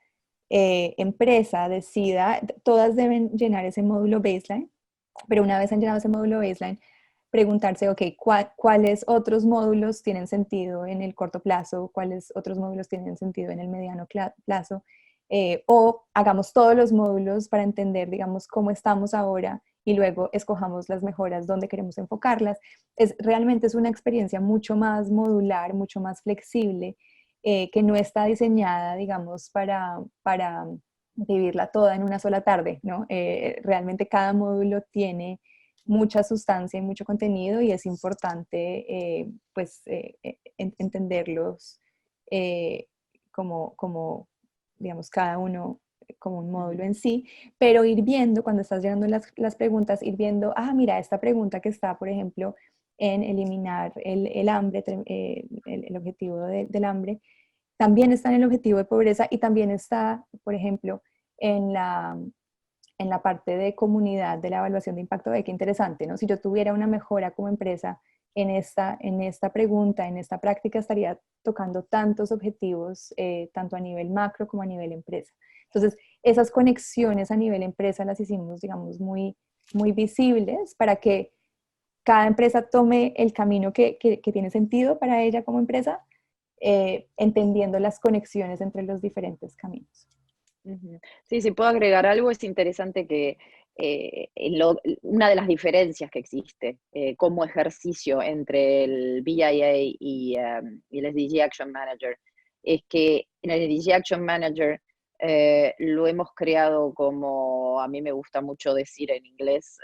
empresa decida, todas deben llenar ese módulo baseline, pero una vez han llenado ese módulo baseline, preguntarse, ok, ¿cuáles otros módulos tienen sentido en el corto plazo? ¿Cuáles otros módulos tienen sentido en el mediano plazo? O hagamos todos los módulos para entender, digamos, cómo estamos ahora y luego escojamos las mejoras donde queremos enfocarlas. Realmente es una experiencia mucho más modular, mucho más flexible, que no está diseñada, digamos, para vivirla toda en una sola tarde, ¿no? Realmente cada módulo tiene mucha sustancia y mucho contenido y es importante, pues, entenderlos como, digamos, cada uno como un módulo en sí, pero ir viendo, cuando estás llenando las preguntas, ir viendo, mira, esta pregunta que está, por ejemplo, en eliminar el hambre, el objetivo del hambre, también está en el objetivo de pobreza y también está, por ejemplo, en la parte de comunidad de la evaluación de impacto. Qué interesante, ¿no? Si yo tuviera una mejora como empresa en esta pregunta, en esta práctica, estaría tocando tantos objetivos, tanto a nivel macro como a nivel empresa. Entonces, esas conexiones a nivel empresa las hicimos, digamos, muy, muy visibles para que cada empresa tome el camino que tiene sentido para ella como empresa, entendiendo las conexiones entre los diferentes caminos. Sí, si puedo agregar algo, es interesante que una de las diferencias que existe como ejercicio entre el BIA y el SDG Action Manager es que en el SDG Action Manager lo hemos creado como, a mí me gusta mucho decir en inglés,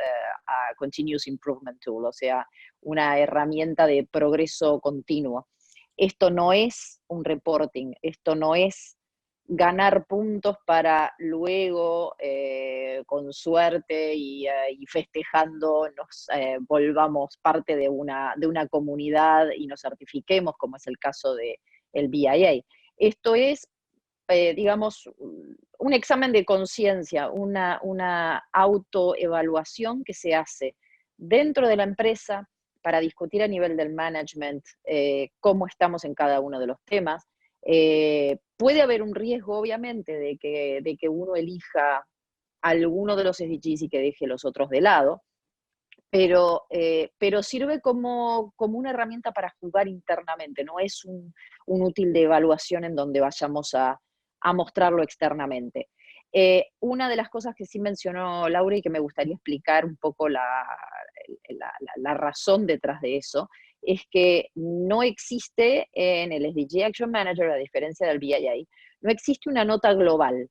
a Continuous Improvement Tool, o sea, una herramienta de progreso continuo. Esto no es un reporting, esto no es ganar puntos para luego, con suerte y festejando, nos volvamos parte de una comunidad y nos certifiquemos, como es el caso del BIA. Esto es, digamos, un examen de conciencia, una autoevaluación que se hace dentro de la empresa para discutir a nivel del management cómo estamos en cada uno de los temas. Puede haber un riesgo, obviamente, de que uno elija alguno de los SDGs y que deje los otros de lado, pero sirve como una herramienta para jugar internamente, no es un útil de evaluación en donde vayamos a mostrarlo externamente. Una de las cosas que sí mencionó Laura y que me gustaría explicar un poco la razón detrás de eso, es que no existe en el SDG Action Manager, a diferencia del BIA, no existe una nota global.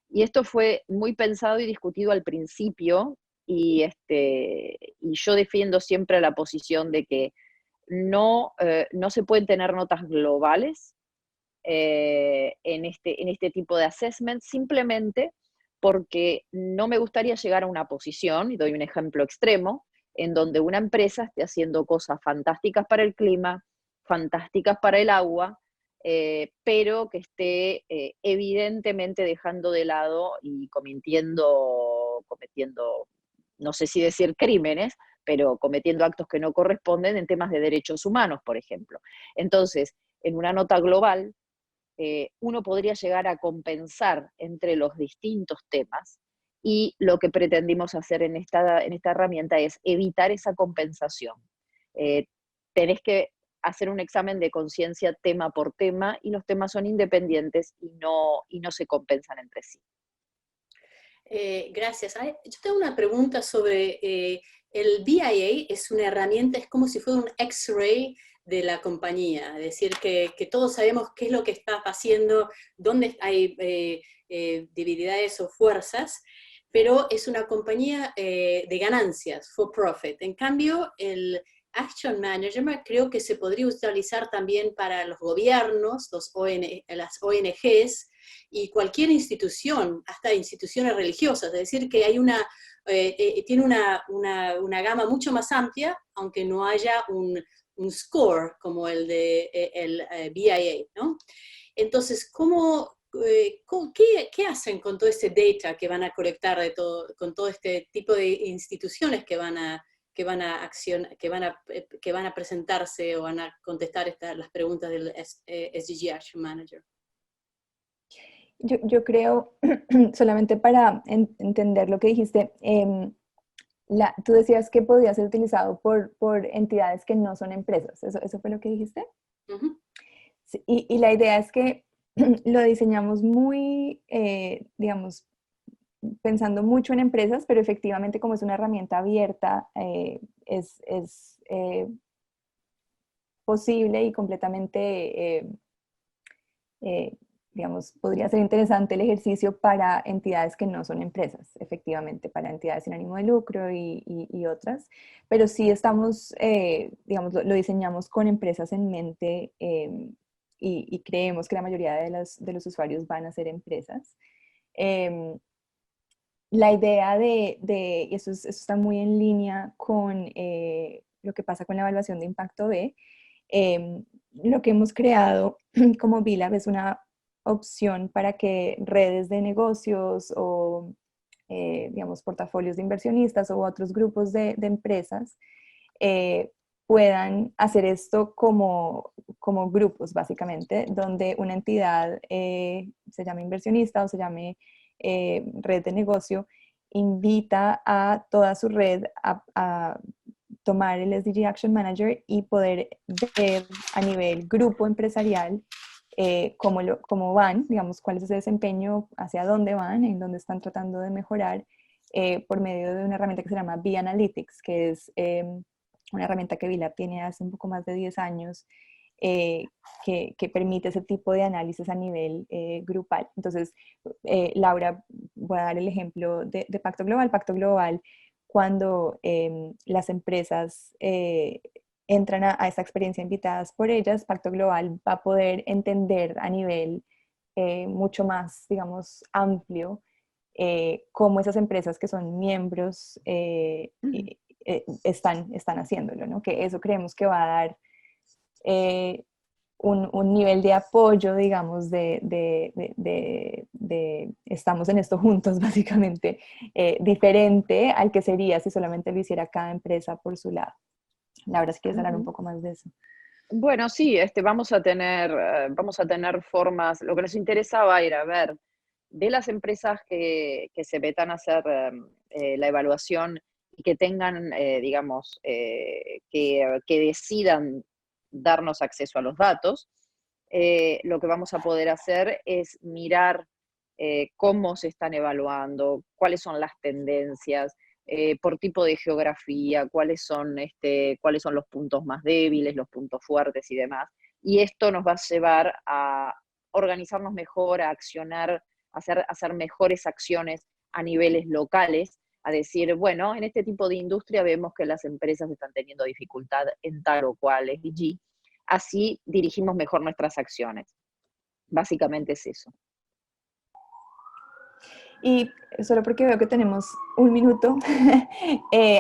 Y esto fue muy pensado y discutido al principio, y yo defiendo siempre la posición de que no se pueden tener notas globales en este tipo de assessment, simplemente porque no me gustaría llegar a una posición, y doy un ejemplo extremo, en donde una empresa esté haciendo cosas fantásticas para el clima, fantásticas para el agua, pero que esté evidentemente dejando de lado y cometiendo, no sé si decir crímenes, pero cometiendo actos que no corresponden en temas de derechos humanos, por ejemplo. Entonces, en una nota global, uno podría llegar a compensar entre los distintos temas, y lo que pretendimos hacer en esta herramienta es evitar esa compensación. Tenés que hacer un examen de conciencia tema por tema, y los temas son independientes y no se compensan entre sí. Gracias. Yo tengo una pregunta sobre el BIA. Es una herramienta, es como si fuera un X-ray de la compañía, es decir, que todos sabemos qué es lo que está haciendo, dónde hay debilidades o fuerzas, pero es una compañía de ganancias, for profit. En cambio, el Action Management creo que se podría utilizar también para los gobiernos, las ONGs, y cualquier institución, hasta instituciones religiosas, es decir, que hay tiene una gama mucho más amplia, aunque no haya un score como el de el BIA, ¿no? Entonces, qué hacen con todo ese data que van a colectar con todo este tipo de instituciones que van a que van a presentarse o van a contestar las preguntas del SDG Action Manager? Yo creo, solamente para entender lo que dijiste, tú decías que podía ser utilizado por entidades que no son empresas. ¿Eso fue lo que dijiste? Uh-huh. Sí, y la idea es que lo diseñamos muy, digamos, pensando mucho en empresas, pero efectivamente como es una herramienta abierta, es posible y completamente digamos, podría ser interesante el ejercicio para entidades que no son empresas, efectivamente, para entidades sin ánimo de lucro y otras, pero sí estamos, digamos, lo diseñamos con empresas en mente y creemos que la mayoría de los usuarios van a ser empresas. La idea y eso está muy en línea con lo que pasa con la evaluación de impacto B. Lo que hemos creado como VILAB es una opción para que redes de negocios o, digamos, portafolios de inversionistas o otros grupos de empresas eh, puedan hacer esto como grupos, básicamente, donde una entidad se llame inversionista o se llame red de negocio, invita a toda su red a tomar el SDG Action Manager y poder ver a nivel grupo empresarial cómo van, digamos, cuál es ese desempeño, hacia dónde van, en dónde están tratando de mejorar por medio de una herramienta que se llama B-Analytics, que es una herramienta que Vila tiene hace un poco más de 10 años, que permite ese tipo de análisis a nivel grupal. Entonces, Laura, voy a dar el ejemplo de Pacto Global. Pacto Global, cuando las empresas entran a esta experiencia invitadas por ellas, Pacto Global va a poder entender a nivel mucho más, digamos, amplio cómo esas empresas que son miembros están haciéndolo, ¿no? Que eso creemos que va a dar un nivel de apoyo, digamos, estamos en esto juntos, básicamente, diferente al que sería si solamente lo hiciera cada empresa por su lado. Laura, si quieres hablar un poco más de eso. Bueno, sí, vamos a tener formas. Lo que nos interesaba era ver de las empresas que se metan a hacer la evaluación y que tengan, digamos, que decidan darnos acceso a los datos. Lo que vamos a poder hacer es mirar cómo se están evaluando, cuáles son las tendencias, por tipo de geografía, cuáles son los puntos más débiles, los puntos fuertes y demás. Y esto nos va a llevar a organizarnos mejor, a accionar, hacer mejores acciones a niveles locales, a decir, bueno, en este tipo de industria vemos que las empresas están teniendo dificultad en tal o cual SDG, así dirigimos mejor nuestras acciones. Básicamente es eso. Y solo porque veo que tenemos un minuto,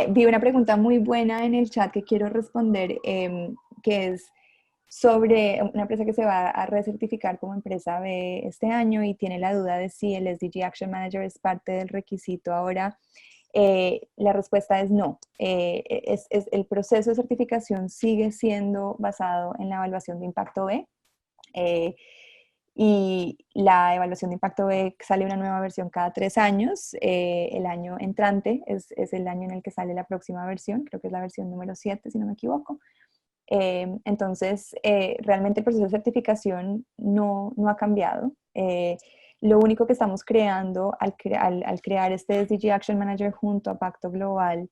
vi una pregunta muy buena en el chat que quiero responder, que es sobre una empresa que se va a recertificar como empresa B este año y tiene la duda de si el SDG Action Manager es parte del requisito ahora. La respuesta es no. El proceso de certificación sigue siendo basado en la evaluación de impacto B. Y la evaluación de impacto B sale una nueva versión cada 3 años. El año entrante es el año en el que sale la próxima versión, creo que es la versión número 7, si no me equivoco. Entonces, realmente el proceso de certificación no ha cambiado. Lo único que estamos creando al crear este SDG Action Manager junto a Pacto Global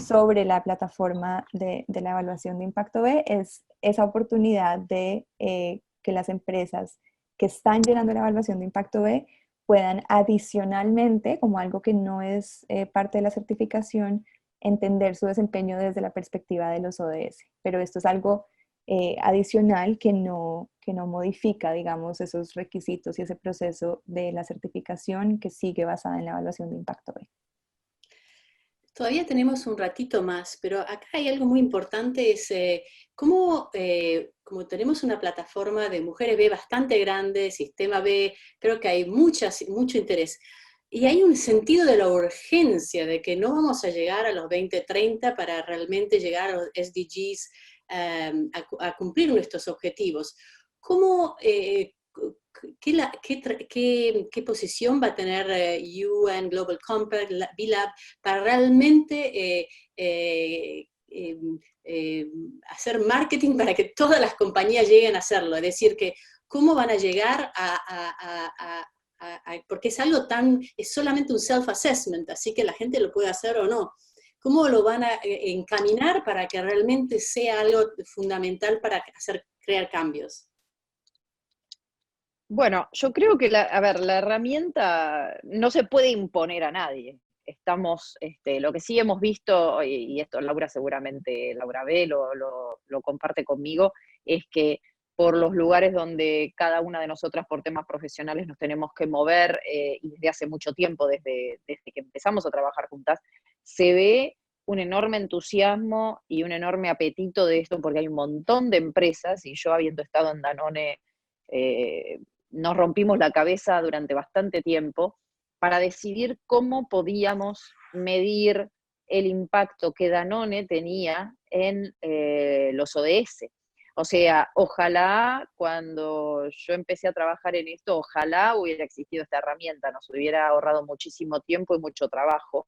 sobre la plataforma de la evaluación de impacto B es esa oportunidad de que las empresas que están llenando la evaluación de impacto B puedan adicionalmente, como algo que no es parte de la certificación, entender su desempeño desde la perspectiva de los ODS. Pero esto es algo adicional que no modifica, digamos, esos requisitos y ese proceso de la certificación que sigue basada en la evaluación de impacto B. Todavía tenemos un ratito más, pero acá hay algo muy importante, es cómo, como tenemos una plataforma de mujeres B bastante grande, Sistema B, creo que hay mucho interés. Y hay un sentido de la urgencia, de que no vamos a llegar a los 2030 para realmente llegar a los SDGs, a cumplir nuestros objetivos. ¿Cómo, qué posición va a tener UN Global Compact, B-Lab, para realmente hacer marketing para que todas las compañías lleguen a hacerlo? Es decir, que cómo van a llegar porque es algo es solamente un self-assessment, así que la gente lo puede hacer o no. ¿Cómo lo van a encaminar para que realmente sea algo fundamental para crear cambios? Bueno, yo creo que a ver, la herramienta no se puede imponer a nadie. Estamos, lo que sí hemos visto, y esto Laura seguramente, Laura B. lo comparte conmigo, es que por los lugares donde cada una de nosotras por temas profesionales nos tenemos que mover, y desde hace mucho tiempo, desde que empezamos a trabajar juntas, se ve un enorme entusiasmo y un enorme apetito de esto, porque hay un montón de empresas, y yo habiendo estado en Danone, nos rompimos la cabeza durante bastante tiempo para decidir cómo podíamos medir el impacto que Danone tenía en los ODS. O sea, ojalá cuando yo empecé a trabajar en esto, ojalá hubiera existido esta herramienta, nos hubiera ahorrado muchísimo tiempo y mucho trabajo.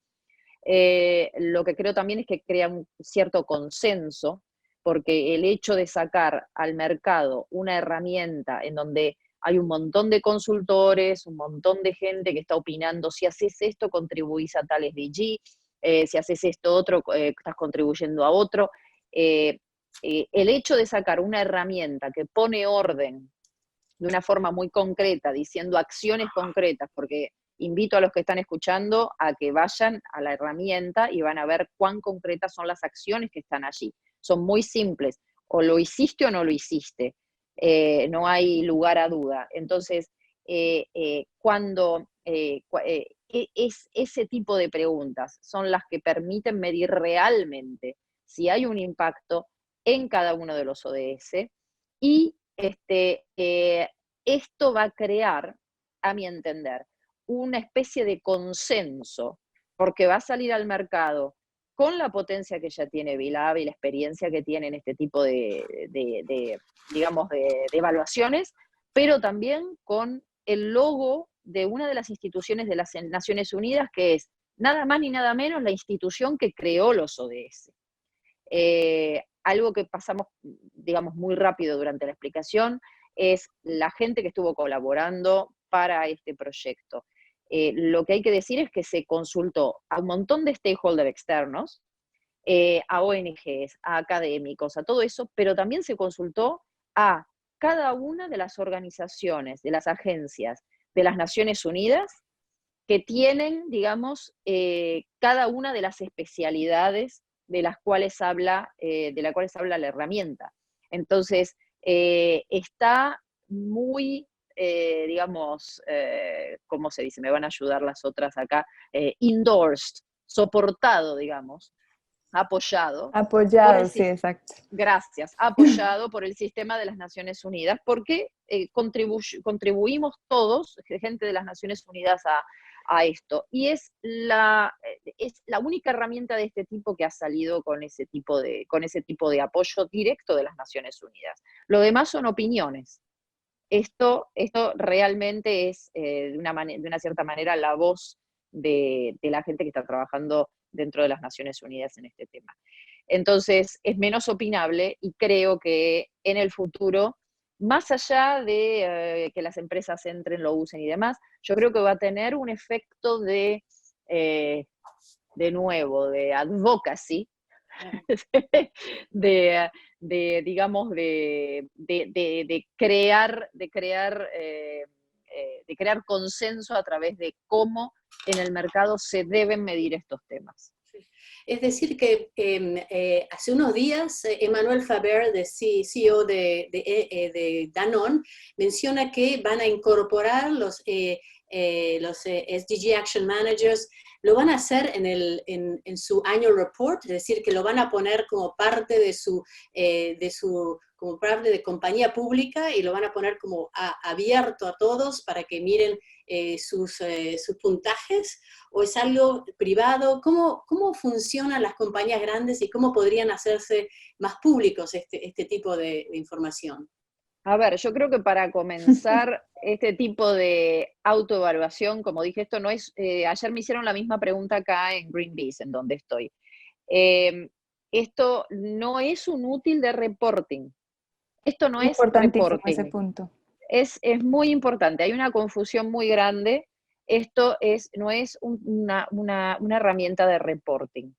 Lo que creo también es que crea un cierto consenso, porque el hecho de sacar al mercado una herramienta en donde hay un montón de consultores, un montón de gente que está opinando, si haces esto contribuís a tal SDG, si haces esto otro, estás contribuyendo a otro. El hecho de sacar una herramienta que pone orden de una forma muy concreta, diciendo acciones concretas, porque invito a los que están escuchando a que vayan a la herramienta y van a ver cuán concretas son las acciones que están allí. Son muy simples, o lo hiciste o no lo hiciste, no hay lugar a duda. Entonces, es ese tipo de preguntas son las que permiten medir realmente si hay un impacto en cada uno de los ODS, y esto va a crear, a mi entender, una especie de consenso, porque va a salir al mercado con la potencia que ya tiene B-Lab y la experiencia que tiene en este tipo digamos, de evaluaciones, pero también con el logo de una de las instituciones de las Naciones Unidas, que es nada más ni nada menos la institución que creó los ODS. Algo que pasamos, digamos, muy rápido durante la explicación es la gente que estuvo colaborando para este proyecto. Lo que hay que decir es que se consultó a un montón de stakeholders externos, a ONGs, a académicos, a todo eso, pero también se consultó a cada una de las organizaciones, de las agencias de las Naciones Unidas que tienen, digamos, cada una de las especialidades de las cuales habla la herramienta. Entonces, está muy, digamos, ¿cómo se dice? Me van a ayudar las otras acá, endorsed, soportado, digamos, apoyado por el Apoyado, sí, exacto. gracias, apoyado por el sistema de las Naciones Unidas, porque contribuimos todos, gente de las Naciones Unidas, a esto. Y es la única herramienta de este tipo que ha salido con ese tipo de apoyo directo de las Naciones Unidas. Lo demás son opiniones. Esto realmente es, de una cierta manera, la voz de la gente que está trabajando dentro de las Naciones Unidas en este tema. Entonces, es menos opinable y creo que en el futuro más allá de que las empresas entren, lo usen y demás, yo creo que va a tener un efecto de nuevo, de advocacy, de, digamos, de crear consenso a través de cómo en el mercado se deben medir estos temas. Es decir, que hace unos días Emmanuel Faber, CEO de Danone, menciona que van a incorporar los SDG Action Managers, lo van a hacer en su annual report, es decir, que lo van a poner como parte de como parte de compañía pública y lo van a poner como abierto a todos para que miren sus puntajes, o es algo privado. ¿Cómo funcionan las compañías grandes y cómo podrían hacerse más públicos este tipo de información? A ver, yo creo que para comenzar este tipo de autoevaluación, como dije, esto no es, ayer me hicieron la misma pregunta acá en Greenpeace, en donde estoy. Esto no es un útil de reporting. Esto no es Importantísimo ese reporting. punto. Es muy importante, hay una confusión muy grande. Esto no es una herramienta de reporting.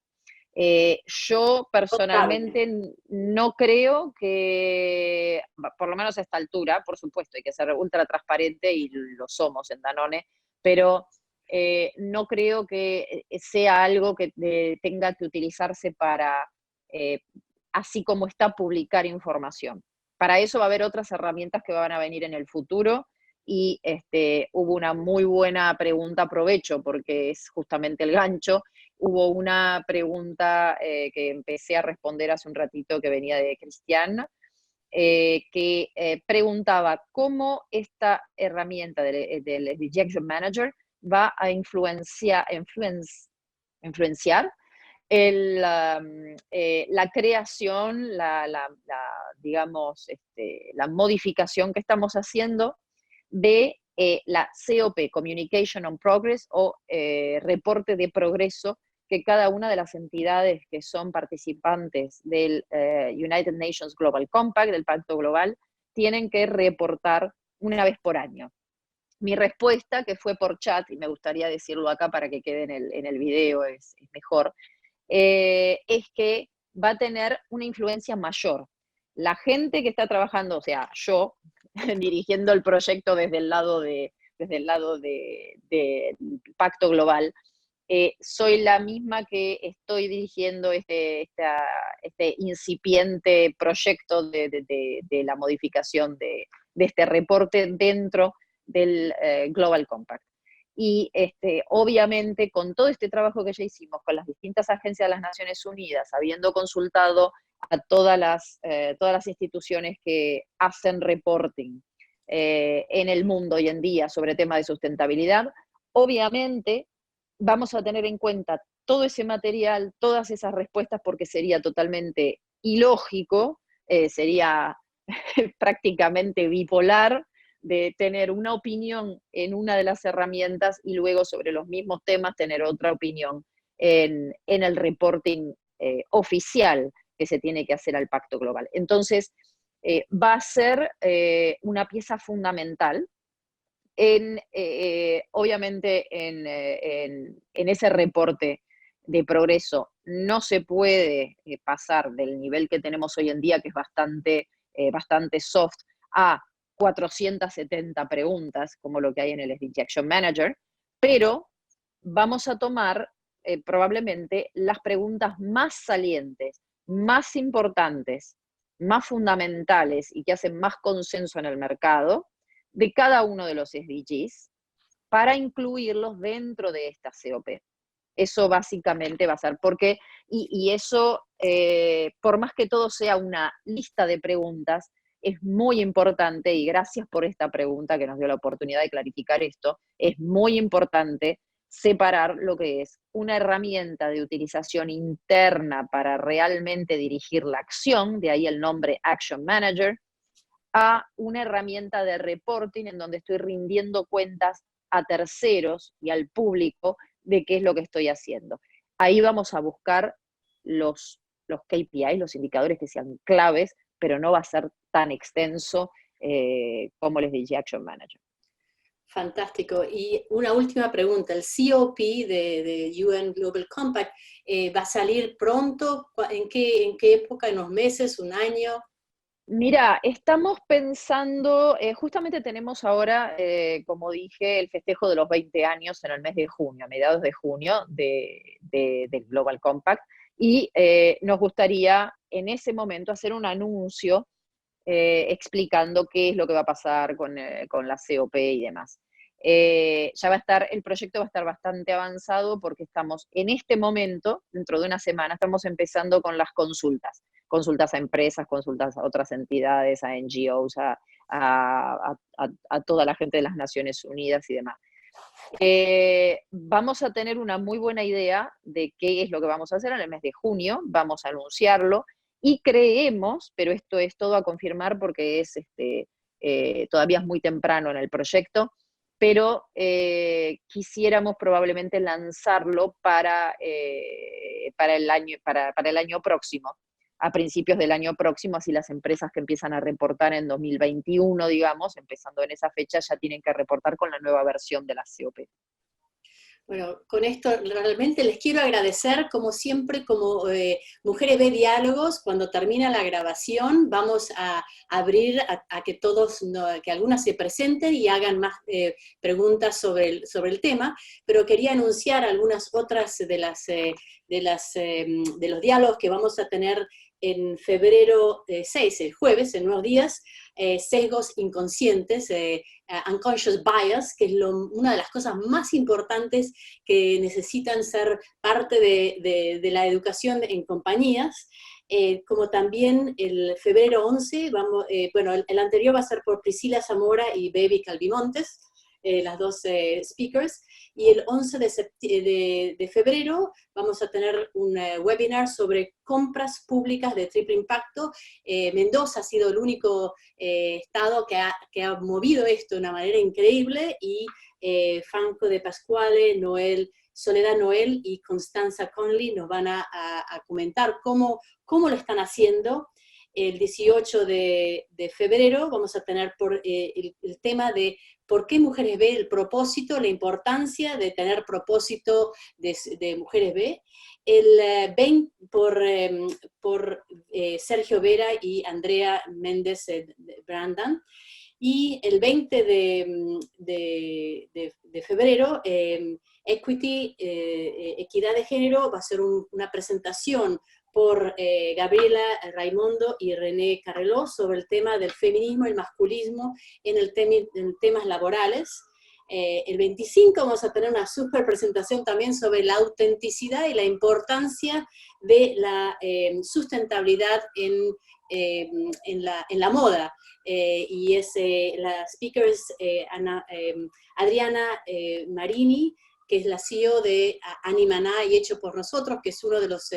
Yo personalmente no creo que, por lo menos a esta altura, por supuesto, hay que ser ultra transparente y lo somos en Danone, pero no creo que sea algo que tenga que utilizarse para, así como está, publicar información. Para eso va a haber otras herramientas que van a venir en el futuro. Y hubo una muy buena pregunta, aprovecho porque es justamente el gancho. Hubo una pregunta que empecé a responder hace un ratito que venía de Cristian, que preguntaba cómo esta herramienta del SDG Manager va a influenciar la creación, digamos, la modificación que estamos haciendo de la COP, Communication on Progress, o reporte de progreso, que cada una de las entidades que son participantes del United Nations Global Compact, del Pacto Global, tienen que reportar una vez por año. Mi respuesta, que fue por chat, y me gustaría decirlo acá para que quede en el video, es mejor, es que va a tener una influencia mayor. La gente que está trabajando, o sea, yo, dirigiendo el proyecto desde el lado del Pacto Global, soy la misma que estoy dirigiendo este incipiente proyecto de la modificación de este reporte dentro del Global Compact. Y obviamente con todo este trabajo que ya hicimos con las distintas agencias de las Naciones Unidas, habiendo consultado a todas las instituciones que hacen reporting en el mundo hoy en día sobre temas de sustentabilidad, obviamente vamos a tener en cuenta todo ese material, todas esas respuestas, porque sería totalmente ilógico, sería prácticamente bipolar, de tener una opinión en una de las herramientas y luego sobre los mismos temas tener otra opinión en el reporting oficial que se tiene que hacer al Pacto Global. Entonces, va a ser una pieza fundamental obviamente en ese reporte de progreso. No se puede pasar del nivel que tenemos hoy en día, que es bastante soft, a 470 preguntas, como lo que hay en el SDG Action Manager, pero vamos a tomar probablemente las preguntas más salientes, más importantes, más fundamentales y que hacen más consenso en el mercado de cada uno de los SDGs para incluirlos dentro de esta COP. Eso básicamente va a ser, porque, y eso, por más que todo sea una lista de preguntas, es muy importante, y gracias por esta pregunta que nos dio la oportunidad de clarificar esto, es muy importante separar lo que es una herramienta de utilización interna para realmente dirigir la acción, de ahí el nombre Action Manager, a una herramienta de reporting en donde estoy rindiendo cuentas a terceros y al público de qué es lo que estoy haciendo. Ahí vamos a buscar los KPI, los indicadores que sean claves, pero no va a ser tan extenso como el SDG Action Manager. Fantástico. Y una última pregunta, el COP de UN Global Compact, ¿va a salir pronto? ¿En qué época? ¿En unos meses? ¿Un año? Mira, estamos pensando, justamente tenemos ahora, como dije, el festejo de los 20 años en el mes de junio, a mediados de junio del Global Compact, y nos gustaría en ese momento hacer un anuncio explicando qué es lo que va a pasar con la COP y demás. Ya va a estar, el proyecto va a estar bastante avanzado porque estamos en este momento, dentro de una semana, estamos empezando con las consultas a empresas, consultas a otras entidades, a NGOs, a toda la gente de las Naciones Unidas y demás. Vamos a tener una muy buena idea de qué es lo que vamos a hacer en el mes de junio, vamos a anunciarlo y creemos, pero esto es todo a confirmar porque todavía es muy temprano en el proyecto, pero quisiéramos probablemente lanzarlo para el año próximo, a principios del año próximo, así las empresas que empiezan a reportar en 2021, digamos, empezando en esa fecha, ya tienen que reportar con la nueva versión de la COP. Bueno, con esto realmente les quiero agradecer, como siempre, como Mujeres B Diálogos, cuando termina la grabación, vamos a abrir a que todos, que algunas se presenten y hagan más preguntas sobre el tema, pero quería anunciar algunas otras de los diálogos que vamos a tener en febrero 6, el jueves, en unos días, sesgos inconscientes, unconscious bias, que es una de las cosas más importantes que necesitan ser parte de la educación en compañías, como también el febrero 11, bueno, el anterior va a ser por Priscila Zamora y Baby Calvimontes, las dos speakers, y el 11 de febrero vamos a tener un webinar sobre compras públicas de triple impacto. Mendoza ha sido el único estado que ha movido esto de una manera increíble, y Franco de Pasquale, Soledad Noel y Constanza Conley nos van a comentar cómo lo están haciendo. El 18 de febrero vamos a tener el tema de por qué Mujeres B, el propósito, la importancia de tener propósito de Mujeres B. El 20 por Sergio Vera y Andrea Méndez Brandan. Y el 20 de febrero, Equity, Equidad de Género, va a ser una presentación por Gabriela Raimondo y René Carreló sobre el tema del feminismo y el masculismo en temas laborales. El 25 vamos a tener una super presentación también sobre la autenticidad y la importancia de la sustentabilidad en la moda. Y es la speaker es Adriana Marini, que es la CEO de Animaná y Hecho por Nosotros, que es uno de los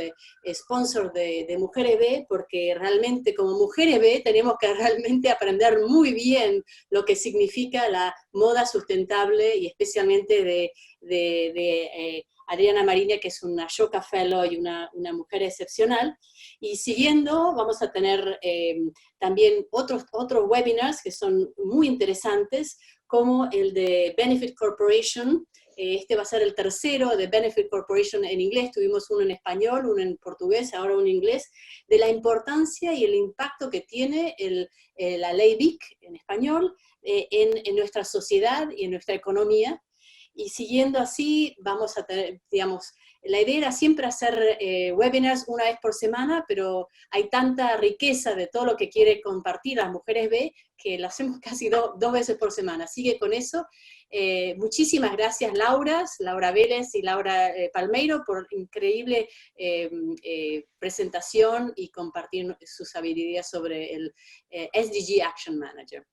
sponsors de Mujeres B, porque realmente como Mujeres B tenemos que realmente aprender muy bien lo que significa la moda sustentable, y especialmente de Adriana Marini, que es una Ashoka Fellow y una mujer excepcional. Y siguiendo, vamos a tener también otros webinars que son muy interesantes, como el de Benefit Corporation. Este va a ser el tercero de Benefit Corporation en inglés, tuvimos uno en español, uno en portugués, ahora uno en inglés, de la importancia y el impacto que tiene la ley BIC en español en nuestra sociedad y en nuestra economía. Y siguiendo así, vamos a tener, digamos, la idea era siempre hacer webinars una vez por semana, pero hay tanta riqueza de todo lo que quiere compartir las Mujeres B, que lo hacemos casi dos veces por semana. Sigue con eso. Muchísimas gracias, Laura Vélez y Laura Palmeiro, por increíble presentación y compartir sus habilidades sobre el SDG Action Manager.